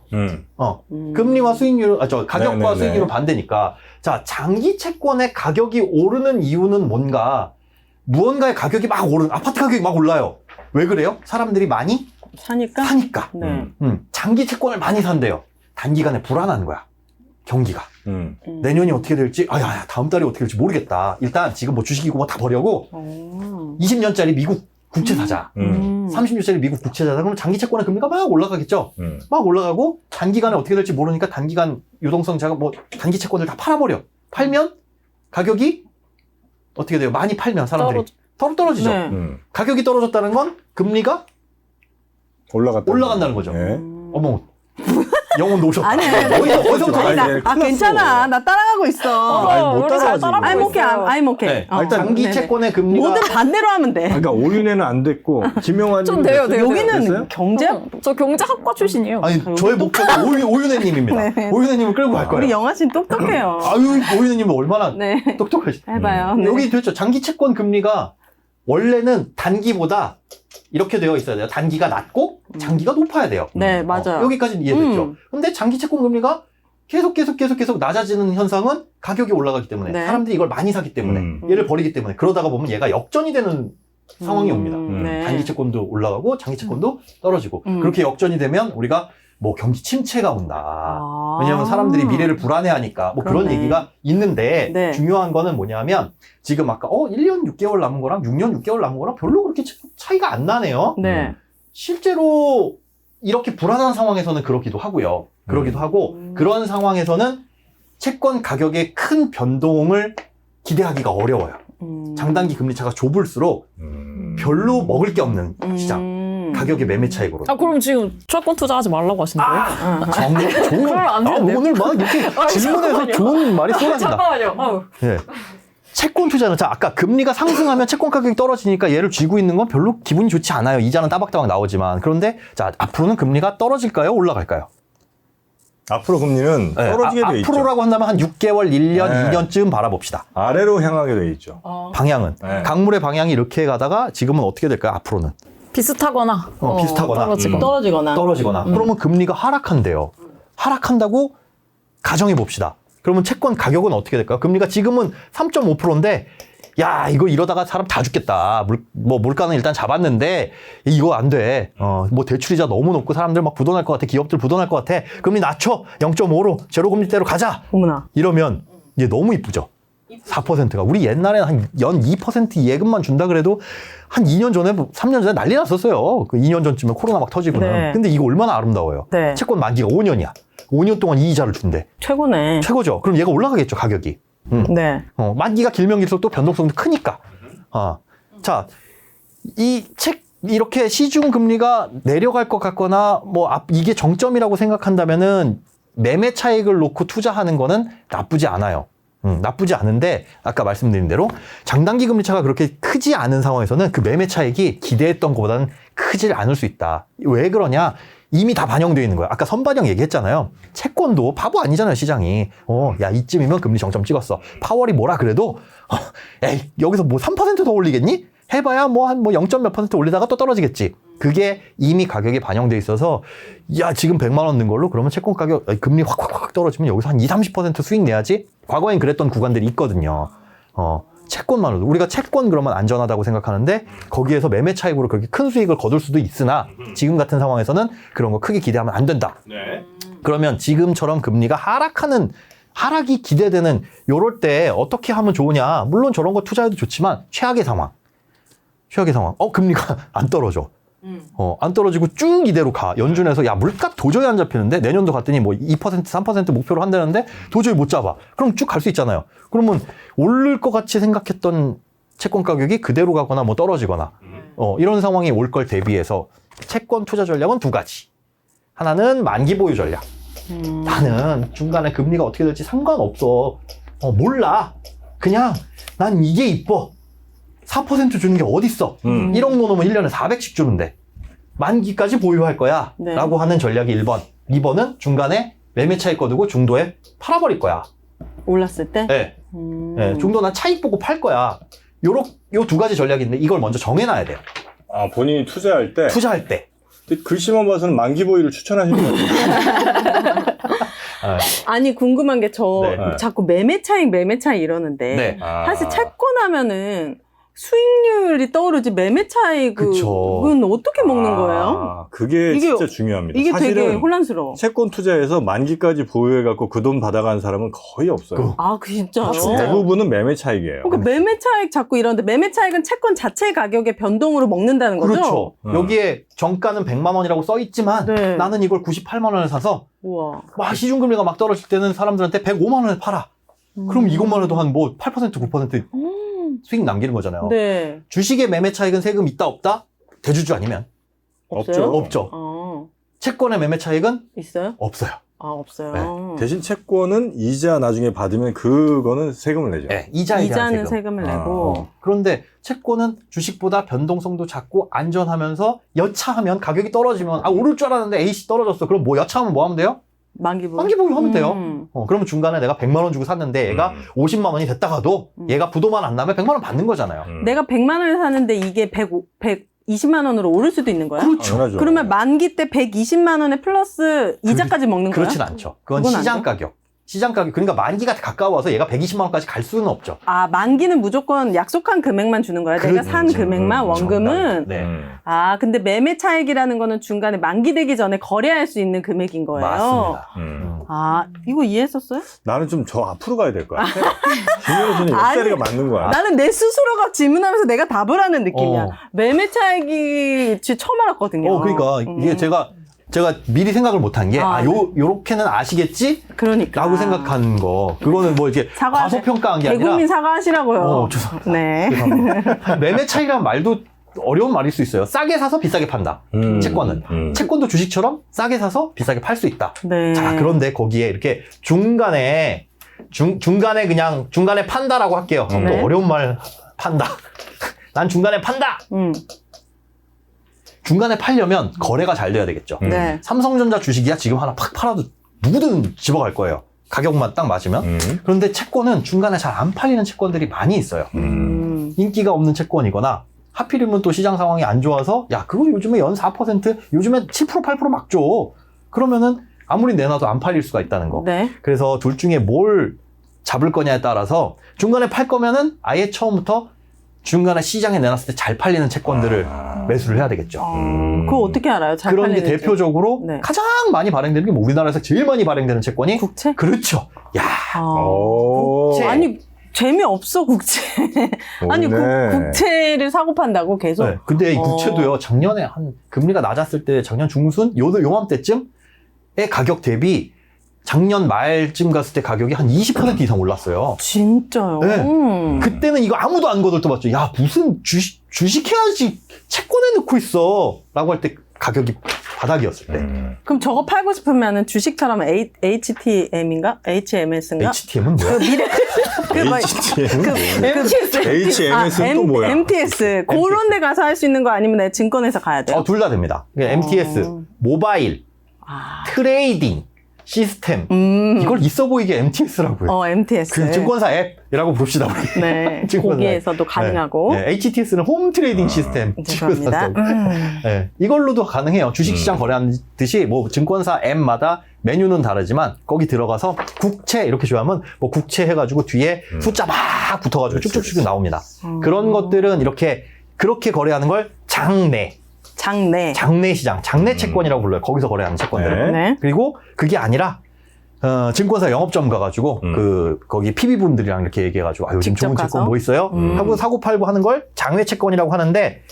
S1: 금리와 수익률, 가격과
S2: 네네네.
S1: 수익률은 반대니까. 자, 장기 채권의 가격이 오르는 이유는 뭔가? 무언가의 가격이 막 아파트 가격이 막 올라요. 왜 그래요? 사람들이 많이
S3: 사니까?
S1: 사니까.
S3: 네.
S1: 장기 채권을 많이 산대요. 단기간에 불안한 거야. 경기가. 내년이 어떻게 될지, 다음 달이 어떻게 될지 모르겠다. 일단 지금 뭐 주식이고 뭐 다 버려고 20년짜리 미국 국채 사자. 30년짜리 미국 국채 사자. 그러면 장기 채권의 금리가 막 올라가겠죠. 막 올라가고 단기간에 어떻게 될지 모르니까 단기간 유동성 자가 뭐 단기 채권을 다 팔아버려. 팔면 가격이 어떻게 돼요? 많이 팔면 사람들이 떨어지죠.
S3: 네.
S1: 가격이 떨어졌다는 건 금리가
S2: 올라간다는
S1: 거죠.
S2: 네.
S1: 어머. 영혼 노셨다.
S3: 아니,
S1: 어디서부터
S2: 아니,
S3: 나,
S2: 네,
S3: 아,
S2: 큰일
S3: 괜찮아. 나 따라가고 있어.
S2: 아니, 못
S4: 우리 잘
S2: 따라가지.
S4: 따라가고
S3: I'm okay,
S4: 있어요.
S3: I'm okay.
S1: 네.
S3: 어,
S1: 장기
S3: 네네.
S1: 채권의 금리가
S3: 뭐든 반대로 하면 돼.
S2: 그러니까 오윤회는 안 됐고 김영환
S4: 좀 돼요, 돼요.
S3: 여기는
S2: 됐어요?
S3: 경제?
S4: 저 경제학과 출신이에요.
S1: 아니 저의 목표는 오윤혜님입니다.
S3: 네.
S1: 오윤혜님을 끌고 갈
S3: 우리
S1: 거예요.
S3: 영아 씨는 똑똑해요.
S1: 아유 오윤혜님은 얼마나
S3: 네.
S1: 똑똑하시.
S3: 해봐요. 네.
S1: 여기 됐죠. 장기 채권 금리가 원래는 단기보다 이렇게 되어 있어야 돼요. 단기가 낮고 장기가 높아야 돼요.
S3: 네, 맞아요.
S1: 여기까지는 이해됐죠. 근데 장기 채권 금리가 계속 낮아지는 현상은 가격이 올라가기 때문에
S3: 네.
S1: 사람들이 이걸 많이 사기 때문에 얘를 버리기 때문에 그러다가 보면 얘가 역전이 되는 상황이 옵니다.
S3: 네.
S1: 단기 채권도 올라가고 장기 채권도 떨어지고
S3: 음.
S1: 그렇게 역전이 되면 우리가 뭐 경기 침체가 온다.
S3: 아.
S1: 왜냐하면 사람들이 미래를 불안해하니까 뭐 그런
S3: 그러네.
S1: 얘기가 있는데
S3: 네.
S1: 중요한 거는 뭐냐면 지금 아까 1년 6개월 남은 거랑 6년 6개월 남은 거랑 별로 그렇게 차이가 안 나네요.
S3: 네.
S1: 실제로 이렇게 불안한 상황에서는 그러기도 하고요. 그러기도 하고 그런 상황에서는 채권 가격의 큰 변동을 기대하기가 어려워요. 장단기 금리 차가 좁을수록 별로 먹을 게 없는 시장. 가격의 매매 차익으로.
S4: 아, 그럼 지금 채권 투자하지 말라고 하시는 거예요?
S1: 좋은.
S4: 그럼 안 되는데요?
S1: 오늘 막 이렇게 질문에서
S4: 잠깐만요.
S1: 좋은 말이 쏟아진다.
S4: 잠깐만요. 아우.
S1: 예. 채권 투자는 자 아까 금리가 상승하면 채권 가격이 떨어지니까 얘를 쥐고 있는 건 별로 기분이 좋지 않아요. 이자는 따박따박 나오지만 그런데 자 앞으로는 금리가 떨어질까요? 올라갈까요?
S2: 앞으로 금리는
S1: 네,
S2: 떨어지게 돼 있죠.
S1: 앞으로라고 한다면 한 6개월, 1년,
S2: 네.
S1: 2년쯤 바라봅시다.
S2: 아래로 향하게 돼 있죠.
S1: 방향은
S2: 네.
S1: 강물의 방향이 이렇게 가다가 지금은 어떻게 될까요? 앞으로는
S4: 비슷하거나.
S1: 비슷하거나.
S4: 떨어지거나.
S3: 떨어지거나.
S1: 떨어지거나 그러면 금리가 하락한대요. 하락한다고 가정해 봅시다. 그러면 채권 가격은 어떻게 될까요? 금리가 지금은 3.5%인데 야 이거 이러다가 사람 다 죽겠다. 물가는 일단 잡았는데 이거 안 돼. 뭐 대출이자 너무 높고 사람들 막 부도날 것 같아. 기업들 부도날 것 같아. 금리 낮춰 0.5로 제로금리대로 가자.
S3: 어머나.
S1: 이러면 이게 너무 이쁘죠. 4%가 우리 옛날에는 한 연 2% 예금만 준다 그래도 한 2년 전에 3년 전에 난리 났었어요. 그 2년 전쯤에 코로나 막 터지고는.
S3: 네.
S1: 근데 이거 얼마나 아름다워요.
S3: 네.
S1: 채권 만기가 5년이야. 5년 동안 이 이자를 준대.
S3: 최고네.
S1: 최고죠. 그럼 얘가 올라가겠죠, 가격이.
S3: 네.
S1: 만기가 길면 길수록 또 변동성도 크니까. 자, 이렇게 시중 금리가 내려갈 것 같거나, 이게 정점이라고 생각한다면은 매매 차익을 놓고 투자하는 거는 나쁘지 않아요. 나쁘지 않은데, 아까 말씀드린 대로 장단기 금리 차가 그렇게 크지 않은 상황에서는 그 매매 차익이 기대했던 것보다는 크질 않을 수 있다. 왜 그러냐? 이미 다 반영되어 있는 거야. 아까 선반영 얘기했잖아요. 채권도 바보 아니잖아요, 시장이. 야, 이쯤이면 금리 정점 찍었어. 파월이 뭐라 그래도, 에이, 여기서 뭐 3% 더 올리겠니? 해봐야 한 0. 몇 % 올리다가 또 떨어지겠지. 그게 이미 가격에 반영돼 있어서, 야, 지금 100만 원 는 걸로 그러면 채권 가격, 금리 확 떨어지면 여기서 한 20-30% 수익 내야지? 과거엔 그랬던 구간들이 있거든요. 채권만으로도. 우리가 채권 그러면 안전하다고 생각하는데 거기에서 매매 차익으로 그렇게 큰 수익을 거둘 수도 있으나 지금 같은 상황에서는 그런 거 크게 기대하면 안 된다. 그러면 지금처럼 금리가 하락이 기대되는 요럴 때 어떻게 하면 좋으냐. 물론 저런 거 투자해도 좋지만 최악의 상황. 금리가 안 떨어져. 안 떨어지고 쭉 이대로 가. 연준에서 야, 물가 도저히 안 잡히는데 내년도 갔더니 2%, 3% 목표로 한다는데 도저히 못 잡아. 그럼 쭉 갈 수 있잖아요. 그러면 오를 것 같이 생각했던 채권 가격이 그대로 가거나 떨어지거나 이런 상황이 올 걸 대비해서 채권 투자 전략은 2가지. 하나는 만기 보유 전략. 나는 중간에 금리가 어떻게 될지 상관없어. 몰라. 그냥 난 이게 이뻐. 4% 주는 게 어딨어. 1억 넣으면 1년에 400씩 주는데 만기까지 보유할 거야.
S3: 네.
S1: 라고 하는 전략이 1번. 2번은 중간에 매매 차익 거두고 중도에 팔아버릴 거야.
S3: 올랐을 때?
S1: 네. 네, 중도 난 차익 보고 팔 거야. 요 2가지 전략이 있는데 이걸 먼저 정해놔야 돼요.
S2: 아, 본인이 투자할 때?
S1: 투자할 때.
S2: 근데 글씨만 봐서는 만기 보유를 추천하시는 것 같아요.
S3: 아니, 궁금한 게
S1: 네.
S3: 자꾸 매매 차익 이러는데.
S1: 네.
S3: 사실 채권 하면은 수익률이 떠오르지 매매 차익은
S1: 그쵸.
S3: 어떻게 먹는 거예요?
S2: 그게
S3: 이게-
S2: 진짜 중요합니다.
S3: 이게 되게
S2: 사실은
S3: 혼란스러워.
S2: 채권 투자해서 만기까지 보유해갖고 그 돈 받아가는 사람은 거의 없어요.
S3: 아, 진짜요?
S2: 대부분은 매매 차익이에요.
S3: 그러니까 매매 차익 자꾸 이러는데 매매 차익은 채권 자체 가격의 변동으로 먹는다는 거죠?
S1: 그렇죠. 여기에 정가는 100만 원이라고 써 있지만
S3: 네.
S1: 나는 이걸 98만 원에 사서
S3: 우와.
S1: 시중금리가 막 떨어질 때는 사람들한테 105만 원에 팔아. 그럼 이것만 해도 한 8%, 9% 수익 남기는 거잖아요.
S3: 네.
S1: 주식의 매매 차익은 세금 있다 없다? 대주주 아니면
S3: 없어요?
S1: 없죠.
S3: 어.
S1: 채권의 매매 차익은
S3: 있어요?
S1: 없어요.
S3: 아, 없어요.
S1: 네.
S2: 대신 채권은 이자 나중에 받으면 그거는 세금을 내죠.
S1: 네, 이자에 대한
S3: 이자는
S1: 세금.
S3: 세금을 내고.
S1: 그런데 채권은 주식보다 변동성도 작고 안전하면서 여차하면 가격이 떨어지면 오를 줄 알았는데 A씨 떨어졌어. 그럼 뭐 여차하면 뭐 하면 돼요?
S3: 만기부.
S1: 만기부를 하면 돼요. 그러면 중간에 내가 100만 원 주고 샀는데 얘가 50만 원이 됐다가도 얘가 부도만 안 나면 100만 원 받는 거잖아요.
S3: 내가 100만 원을 사는데 이게 120만 원으로 오를 수도 있는 거야?
S1: 그렇죠.
S2: 당연하죠.
S3: 그러면 만기 때 120만 원에 플러스 이자까지 먹는 거야?
S1: 그렇진 않죠. 그건
S3: 그건 안
S1: 시장
S3: 돼?
S1: 가격. 시장 가격. 그러니까 만기가 가까워서 얘가 120만 원까지 갈 수는 없죠.
S3: 아, 만기는 무조건 약속한 금액만 주는 거야? 내가 산
S1: 그렇죠.
S3: 금액만, 원금은?
S1: 네.
S3: 아, 근데 매매 차익이라는 거는 중간에 만기되기 전에 거래할 수 있는 금액인 거예요?
S1: 맞습니다.
S3: 아, 이거 이해했었어요?
S2: 나는 좀 저 앞으로 가야 될 것 같아. 김현우 씨는 옆자리가 맞는 거야.
S3: 나는 내 스스로가 질문하면서 내가 답을 하는 느낌이야.
S1: 어.
S3: 매매 차익이 처음 알았거든요.
S1: 그러니까 이게 제가 미리 생각을 못한 게 요렇게는 아시겠지?
S3: 그러니까.
S1: 라고 생각한 거. 그거는 뭐 이렇게 과소평가한 게 아니라
S3: 대국민 사과하시라고요.
S1: 죄송합니다.
S3: 네.
S1: 매매 차익이라는 말도 어려운 말일 수 있어요. 싸게 사서 비싸게 판다. 채권은. 채권도 주식처럼 싸게 사서 비싸게 팔 수 있다.
S3: 네.
S1: 자, 그런데 거기에 이렇게 중간에 그냥 중간에 판다라고 할게요.
S3: 네.
S1: 또 어려운 말 판다. 난 중간에 판다. 중간에 팔려면 거래가 잘 돼야 되겠죠.
S3: 네.
S1: 삼성전자 주식이야 지금 하나 팍 팔아도 누구든 집어갈 거예요. 가격만 딱 맞으면. 그런데 채권은 중간에 잘 안 팔리는 채권들이 많이 있어요. 인기가 없는 채권이거나 하필이면 또 시장 상황이 안 좋아서 야 그거 요즘에 연 4% 요즘에 7% 8%막 줘. 그러면은 아무리 내놔도 안 팔릴 수가 있다는 거.
S3: 네.
S1: 그래서 둘 중에 뭘 잡을 거냐에 따라서 중간에 팔 거면은 아예 처음부터 중간에 시장에 내놨을 때 잘 팔리는 채권들을 매수를 해야 되겠죠.
S3: 그거 어떻게 알아요? 잘
S1: 그런 게
S3: 팔리는지.
S1: 대표적으로
S3: 네.
S1: 가장 많이 발행되는 게 뭐 우리나라에서 제일 많이 발행되는 채권이
S3: 국채?
S1: 그렇죠. 야,
S2: 오.
S1: 국채.
S3: 아니, 재미없어, 국채. 아니,
S2: 좋네.
S3: 국채를 사고 판다고 계속?
S1: 네. 근데 이 국채도요, 작년에 한 금리가 낮았을 때 작년 중순, 요맘때쯤에 가격 대비 작년 말쯤 갔을 때 가격이 한 20% 이상 올랐어요.
S3: 진짜요?
S1: 네. 그때는 이거 아무도 안 거들떠봤죠. 야, 무슨 주식해야지 채권에 넣고 있어. 라고 할 때 가격이 바닥이었을 때.
S3: 그럼 저거 팔고 싶으면 주식처럼 HTM인가? HMS인가?
S1: HTM은 뭐야?
S2: HMS는 또 뭐야?
S3: MTS. 그런 데 가서 할 수 있는 거 아니면 내 증권회사 가야 돼요?
S1: 둘 다 됩니다. MTS, 모바일, 트레이딩, 시스템. 이걸 있어 보이게 MTS라고요.
S3: MTS.
S1: 그 증권사 앱이라고 봅시다. 우리.
S3: 네.
S1: 증권사
S3: 거기에서도
S1: 앱.
S3: 가능하고.
S1: 네. HTS는 홈 트레이딩 시스템.
S3: 죄송합니다.
S1: 네. 이걸로도 가능해요. 주식시장 거래하듯이 뭐 증권사 앱마다 메뉴는 다르지만 거기 들어가서 국채 이렇게 좋아하면 뭐 국채 해가지고 뒤에 숫자 막 붙어가지고 쭉쭉쭉 나옵니다. 그런 것들은 그렇게 거래하는 걸 장내 시장, 장내 채권이라고 불러요. 거기서 거래하는 채권들은.
S3: 네.
S1: 그리고 그게 아니라 증권사 영업점 가가지고 거기 PB분들이랑 이렇게 얘기해가지고 요즘
S3: 직접
S1: 좋은
S3: 가서?
S1: 채권 뭐 있어요? 하고 사고 팔고 하는 걸 장외 채권이라고 하는데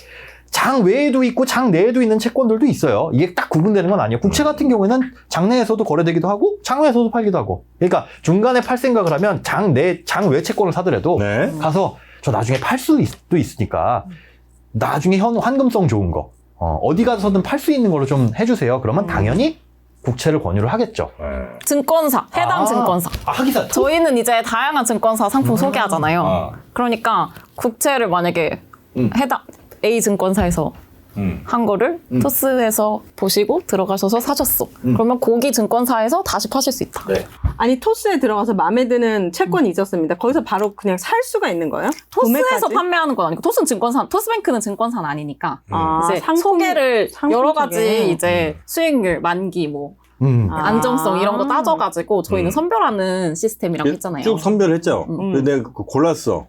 S1: 장 외에도 있고 장 내에도 있는 채권들도 있어요. 이게 딱 구분되는 건 아니에요. 국채 같은 경우에는 장 내에서도 거래되기도 하고 장 외에서도 팔기도 하고. 그러니까 중간에 팔 생각을 하면 장 외 채권을 사더라도
S2: 네.
S1: 가서 저 나중에 팔 수도 있으니까 나중에 환금성 좋은 거 어디 가서든 팔 수 있는 걸로 좀 해주세요. 그러면 당연히 국채를 권유를 하겠죠.
S4: 증권사, 해당 증권사.
S1: 하기사.
S4: 저희는 이제 다양한 증권사 상품 소개하잖아요. 그러니까 국채를 만약에 해당 A 증권사에서 한 거를 토스에서 보시고 들어가셔서 사셨어. 그러면 거기 증권사에서 다시 파실 수 있다.
S1: 네.
S3: 아니, 토스에 들어가서 마음에 드는 채권이 있었습니다. 거기서 바로 그냥 살 수가 있는 거예요?
S4: 토스에서
S3: 구매까지?
S4: 판매하는 건 아니고 토스는 증권사, 토스뱅크는 증권사는 아니니까 이제
S3: 상품-
S4: 소개를
S3: 상품
S4: 여러
S3: 쪽에.
S4: 가지 이제 수익률, 만기, 뭐 안정성 이런 거 따져가지고 저희는 선별하는 시스템이라고 했잖아요.
S2: 쭉 선별했죠. 근데 내가 골랐어.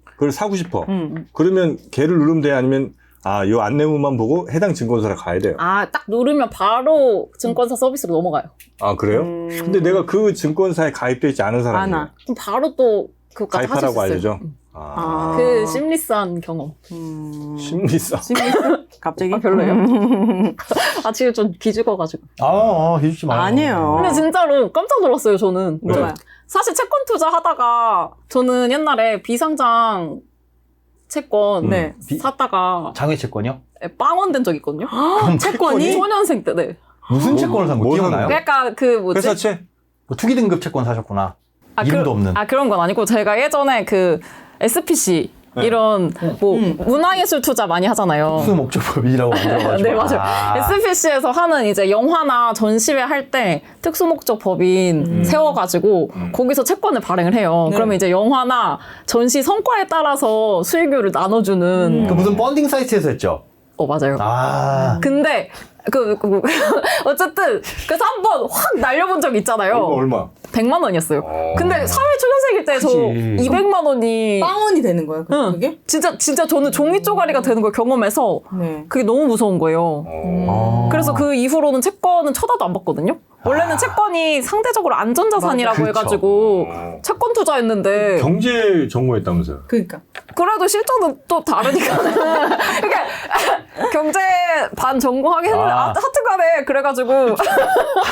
S2: 그걸 사고 싶어. 그러면 걔를 누르면 돼? 아니면 요 안내문만 보고 해당 증권사를 가야 돼요.
S4: 딱 누르면 바로 증권사 서비스로 넘어가요.
S2: 그래요? 근데 내가 그 증권사에 가입되어 있지 않은 사람이에요.
S3: 않아.
S4: 그럼 바로 또 그것까지 하실 수
S2: 가입하라고
S4: 있어요.
S2: 알려줘.
S4: 그 심리스한 경험.
S2: 심리싸.
S3: 갑자기?
S4: 별로예요? 지금 좀 기죽어가지고.
S1: 해주지 마요.
S3: 아니에요.
S4: 근데 진짜로 깜짝 놀랐어요, 저는.
S3: 뭐야?
S4: 사실 채권 투자 하다가 저는 옛날에 비상장 채권
S3: 네.
S4: 샀다가
S1: 장외 채권이요?
S4: 빵원 된 적 있거든요.
S1: 그럼
S3: 채권이?
S4: 초년생 때, 네.
S1: 무슨 채권을 산 거
S2: 뭐
S1: 기억나요?
S2: 샀나요?
S4: 그러니까 그 뭐지?
S2: 회사채?
S1: 뭐 투기 등급 채권 사셨구나. 이름도 없는.
S4: 그런 건 아니고 제가 예전에 그 SPC 이런 뭐 문화예술 투자 많이 하잖아요.
S1: 특수 목적법이라고 만들어가지고.
S4: 네, 맞아요. SPC에서 하는 이제 영화나 전시회 할 때 특수 목적 법인 세워가지고 거기서 채권을 발행을 해요.
S3: 네.
S4: 그러면 이제 영화나 전시 성과에 따라서 수익률을 나눠주는.
S1: 그 무슨 펀딩 사이트에서 했죠?
S4: 맞아요.
S1: 아.
S4: 근데 어쨌든 그래서 한번 확 날려본 적 있잖아요.
S2: 얼마?
S4: 100만 원이었어요. 근데 사회초년생일 때 저
S1: 그치.
S4: 200만 원이
S3: 빵원이 되는 거예요, 그게?
S4: 진짜 저는 종이 쪼가리가 되는 걸 경험해서
S3: 네.
S4: 그게 너무 무서운 거예요. 그래서 그 이후로는 채권은 쳐다도 안 봤거든요. 원래는 채권이 상대적으로 안전자산이라고
S1: 맞아.
S4: 해가지고 채권 투자했는데
S2: 경제 전공했다면서요?
S3: 그러니까.
S4: 그래도 실전은 또 다르니까. 그러니까 경제 반 전공하긴 했는데 하여튼간에 그래가지고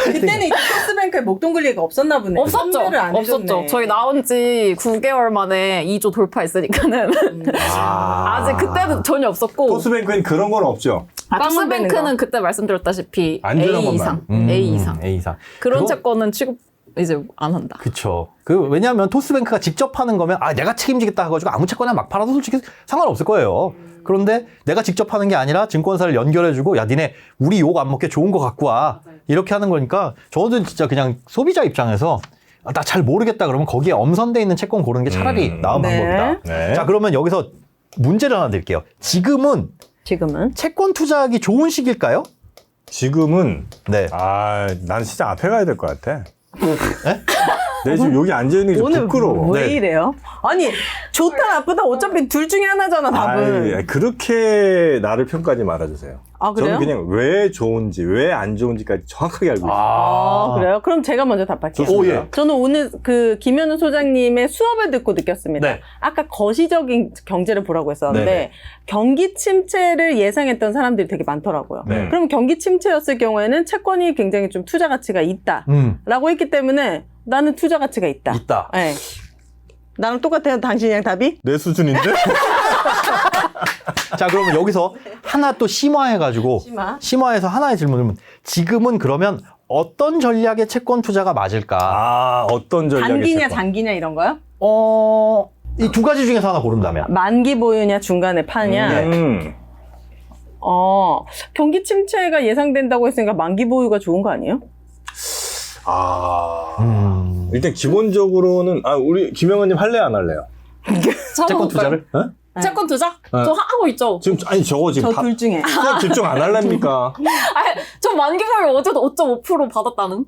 S3: 그때는 이제 토스뱅크에 목동글리가 없었나 보네. 선별을 안
S4: 없었죠.
S3: 해줬네.
S4: 저희 나온 지 9개월 만에 2조 돌파했으니까는 아직 그때는 전혀 없었고
S2: 토스뱅크는 그런 건 없죠.
S4: 토스뱅크는 그때 말씀드렸다시피
S2: 안전한
S4: A
S2: 것만.
S4: 이상, A 이상
S1: A 이상.
S4: 그런
S1: 그거-
S4: 채권은 취급 이제 안 한다.
S1: 그쵸. 왜냐하면 토스뱅크가 직접 하는 거면, 내가 책임지겠다 해가지고 아무 채권이나 막 팔아도 솔직히 상관없을 거예요. 그런데 내가 직접 하는 게 아니라 증권사를 연결해주고, 야, 니네 우리 욕 안 먹게 좋은 거 갖고 와. 이렇게 하는 거니까, 저는 진짜 그냥 소비자 입장에서, 나 잘 모르겠다 그러면 거기에 엄선돼 있는 채권 고르는 게 차라리 나은
S3: 네.
S1: 방법이다.
S2: 네.
S1: 자, 그러면 여기서 문제를 하나 드릴게요. 지금은 채권 투자하기 좋은 시기일까요?
S2: 지금은
S1: 네.
S2: 난 진짜 앞에 가야 될 것 같아. 내 지금 여기 앉아있는 게 좀 부끄러워.
S3: 왜
S1: 네.
S3: 이래요? 아니, 좋다, 나쁘다. 어차피 둘 중에 하나잖아, 답은.
S2: 아이, 그렇게 나를 평가하지 말아주세요.
S3: 아, 그래요?
S2: 저는 그냥 왜 좋은지, 왜 안 좋은지까지 정확하게 알고 있어요.
S3: 아, 그래요? 그럼 제가 먼저 답할게요.
S1: 오, 예.
S3: 저는 오늘 그 김현우 소장님의 수업을 듣고 느꼈습니다.
S1: 네.
S3: 아까 거시적인 경제를 보라고 했었는데
S1: 네네.
S3: 경기 침체를 예상했던 사람들이 되게 많더라고요.
S2: 네.
S3: 그럼 경기 침체였을 경우에는 채권이 굉장히 좀 투자 가치가 있다라고 했기 때문에 나는 투자 가치가 있다.
S1: 있다.
S3: 네. 나랑 똑같아요, 당신이랑 답이?
S2: 내 수준인데?
S1: 자, 그러면 여기서 하나 또 심화해가지고, 심화해서 하나의 질문을, 지금은 그러면 어떤 전략의 채권 투자가 맞을까?
S2: 어떤 전략이
S3: 단기냐,
S2: 있을까?
S3: 장기냐 이런 거요?
S1: 이 두 가지 중에서 하나 고른다면.
S3: 만기 보유냐, 중간에 파냐? 경기 침체가 예상된다고 했으니까 만기 보유가 좋은 거 아니에요?
S2: 일단 기본적으로는 우리 김영환님 할래 안 할래요?
S1: 채권 투자를? 어?
S4: 채권 투자? 저 하고 있죠.
S2: 지금 저거 지금
S3: 저 둘 중에.
S2: 수업 집중 안 할랍니까?
S4: 저 만기 보유 어제도 5.5% 받았다는.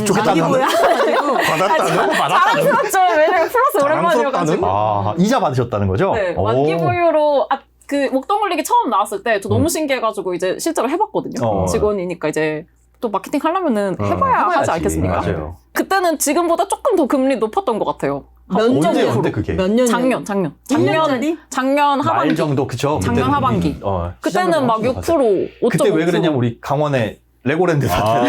S1: 좋겠다는.
S2: 받았다는?
S4: 자랑스럽죠. 왜냐면 플러스 오랜만이어가지고.
S1: 이자 받으셨다는 거죠?
S4: 네, 만기 보유로 그 목동글리기 처음 나왔을 때 저 너무 신기해가지고 이제 실제로 해봤거든요. 직원이니까 이제 또 마케팅 하려면은 해봐야 하지
S1: 해봐야지.
S4: 않겠습니까?
S1: 맞아요.
S4: 그때는 지금보다 조금 더 금리 높았던 것 같아요.
S1: 언제 그게?
S3: 몇 년?
S4: 작년.
S3: 1년짜리?
S4: 작년 하반기.
S1: 말 정도, 그쵸?
S4: 작년 하반기. 그때는 막 6%, 5.5%.
S1: 그때 왜 그랬냐면 우리 강원에 레고랜드 사태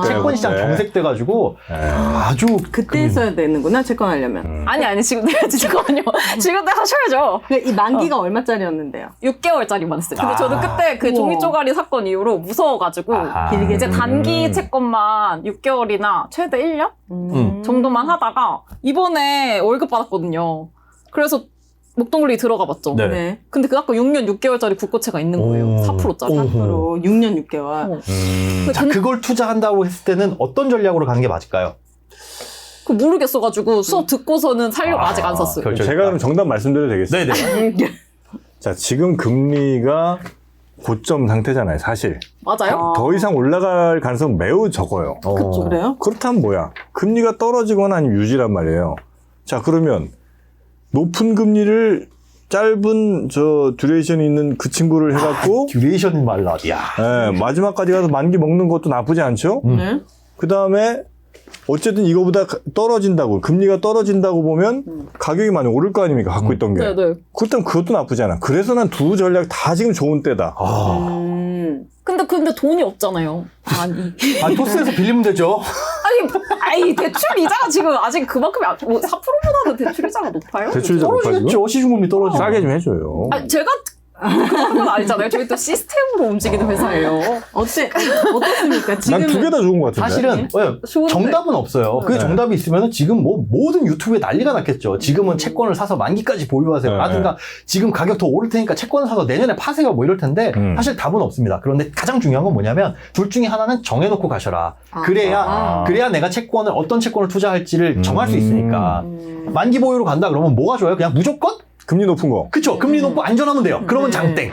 S1: 채권 시장 경색돼가지고 아주
S3: 그때 했어야 되는구나, 채권 하려면.
S4: 아니 지금 내야지 잠깐만요. 지금 때 하셔야죠.
S3: 이 만기가 얼마짜리였는데요?
S4: 6개월짜리만 했어요. 근데 저는 그때 그 종이 쪼가리 사건 이후로 무서워가지고
S3: 길게
S4: 이제 단기 채권만 6개월이나 최대 1년 정도만 하다가 이번에 월급 받았거든요. 그래서 목동글리 들어가 봤죠.
S1: 네.
S4: 근데 그 아까 6년 6개월짜리 국고채가 있는 거예요. 4%짜리.
S3: 4%, 6년 6개월.
S1: 자, 그걸 투자한다고 했을 때는 어떤 전략으로 가는 게 맞을까요?
S4: 그 모르겠어가지고 수업 듣고서는 살려고 아직 안 샀어요.
S1: 결정.
S2: 제가 그럼 정답 말씀드려도 되겠습니다.
S1: 네네.
S2: 자, 지금 금리가 고점 상태잖아요, 사실.
S4: 맞아요?
S2: 더 이상 올라갈 가능성은 매우 적어요.
S3: 그쵸, 그래요?
S2: 그렇다면 뭐야? 금리가 떨어지거나 아니면 유지란 말이에요. 자, 그러면 높은 금리를 짧은 듀레이션이 있는 그 친구를 해갖고
S1: 듀레이션 말라. 야.
S2: 마지막까지 가서 만기 먹는 것도 나쁘지 않죠?
S3: 네.
S2: 그 다음에 어쨌든 이거보다 떨어진다고, 금리가 떨어진다고 보면 가격이 많이 오를 거 아닙니까? 갖고 있던 게.
S4: 네네.
S2: 그렇다면 그것도 나쁘지 않아. 그래서 난 두 전략 다 지금 좋은 때다.
S4: 근데 돈이 없잖아요.
S1: 토스에서 빌리면 되죠.
S4: 아니 대출 이자가 지금 아직 그만큼이 4%보다는 대출 이자가 높아요.
S2: 대출 이자 높아지고?
S1: 떨어지겠죠. 시중금리 떨어지고.
S2: 싸게 좀 해줘요.
S4: 아니, 제가 그건 아니잖아요. 저희 또 시스템으로 움직이는 회사예요.
S3: 어떻습니까? 지금
S2: 난 두 개 다 좋은 것 같은데.
S1: 사실은
S3: 좋은데.
S1: 정답은 없어요. 그
S2: 네.
S1: 정답이 있으면 지금 뭐 모든 유튜브에 난리가 났겠죠. 지금은 채권을 사서 만기까지 보유하세요.
S2: 네.
S1: 라든가 지금 가격 더 오를 테니까 채권을 사서 내년에 파세요. 뭐 이럴 텐데 사실 답은 없습니다. 그런데 가장 중요한 건 뭐냐면 둘 중에 하나는 정해놓고 가셔라. 그래야 내가 채권을 어떤 채권을 투자할지를 정할 수 있으니까. 만기 보유로 간다 그러면 뭐가 좋아요? 그냥 무조건?
S2: 금리 높은 거.
S1: 그쵸. 금리 높고 안전하면 돼요. 그러면 장땡.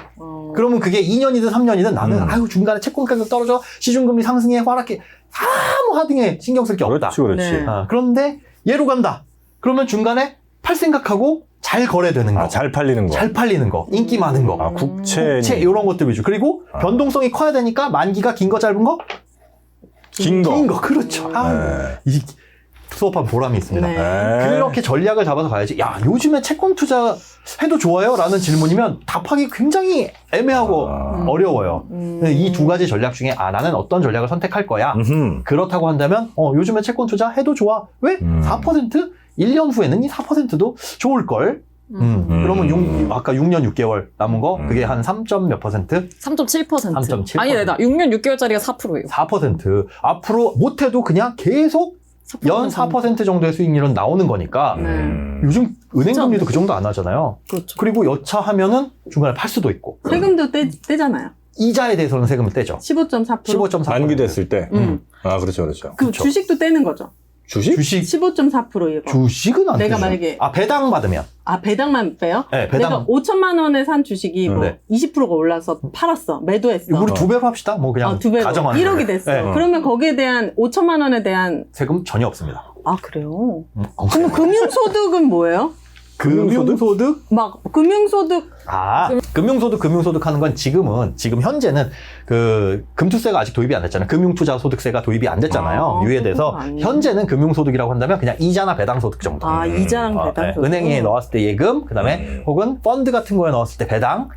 S1: 그러면 그게 2년이든 3년이든 나는 아유 중간에 채권 가격 떨어져 시중금리 상승에 하락해 아무 하등에 신경 쓸 게 없다.
S2: 그렇지.
S3: 네.
S1: 그런데 얘로 간다. 그러면 중간에 팔 생각하고 잘 거래되는 거.
S2: 잘 팔리는 거.
S1: 잘 팔리는 거. 인기 많은 거.
S2: 국채.
S1: 이런 것들 위주. 그리고 변동성이 커야 되니까 만기가 긴 거 짧은 거?
S2: 긴 거.
S1: 긴 거. 그렇죠.
S2: 네.
S1: 이 수업한 보람이 있습니다.
S3: 네.
S1: 그렇게 전략을 잡아서 가야지. 야, 요즘에 채권 투자 해도 좋아요? 라는 질문이면 답하기 굉장히 애매하고 어려워요. 이 두 가지 전략 중에 나는 어떤 전략을 선택할 거야. 그렇다고 한다면 요즘에 채권 투자 해도 좋아. 왜? 4%? 1년 후에는 이 4%도 좋을걸. 그러면 아까 6년 6개월 남은 거 그게 한 3. 몇 %?
S4: 3.7%.
S1: 3.7%.
S4: 아니, 나 6년 6개월짜리가 4%예요.
S1: 4%. 앞으로 못해도 그냥 계속 연 4% 정도의 수익률은 나오는 거니까 요즘 은행 금리도 그 정도 안 하잖아요.
S3: 그렇죠.
S1: 그리고 여차하면은 중간에 팔 수도 있고.
S3: 세금도 떼잖아요.
S1: 이자에 대해서는 세금을 떼죠.
S3: 15.4%.
S1: 15.4%.
S2: 만기 됐을 때. 그렇죠, 그렇죠.
S3: 그 주식도 떼는 거죠.
S2: 주식?
S1: 주식
S3: 15.4% 이거.
S1: 주식은 안
S3: 내가
S1: 떼죠.
S3: 만약에
S1: 배당 받으면.
S3: 배당만 빼요?
S1: 네, 배당.
S3: 내가 5천만 원에 산 주식이 뭐
S1: 네.
S3: 20%가 올라서 팔았어. 매도했어.
S1: 우리 두 배로 합시다. 뭐 그냥
S3: 두 배로.
S1: 가정하는
S3: 1억이
S1: 거예요.
S3: 됐어.
S1: 네.
S3: 그러면 거기에 대한 5천만 원에 대한
S1: 세금 전혀 없습니다.
S3: 그래요? 그럼 금융소득은 뭐예요?
S1: 금융소득?
S3: 막 금융소득
S1: 금융소득 하는 건 지금 현재는 그 금투세가 아직 도입이 안 됐잖아요. 금융투자소득세가 도입이 안 됐잖아요. 유예돼서
S3: 그건 아니에요.
S1: 현재는 금융소득이라고 한다면 그냥 이자나 배당소득 정도.
S3: 이자랑 배당소득.
S1: 은행에 넣었을 때 예금, 그 다음에 혹은 펀드 같은 거에 넣었을 때 배당,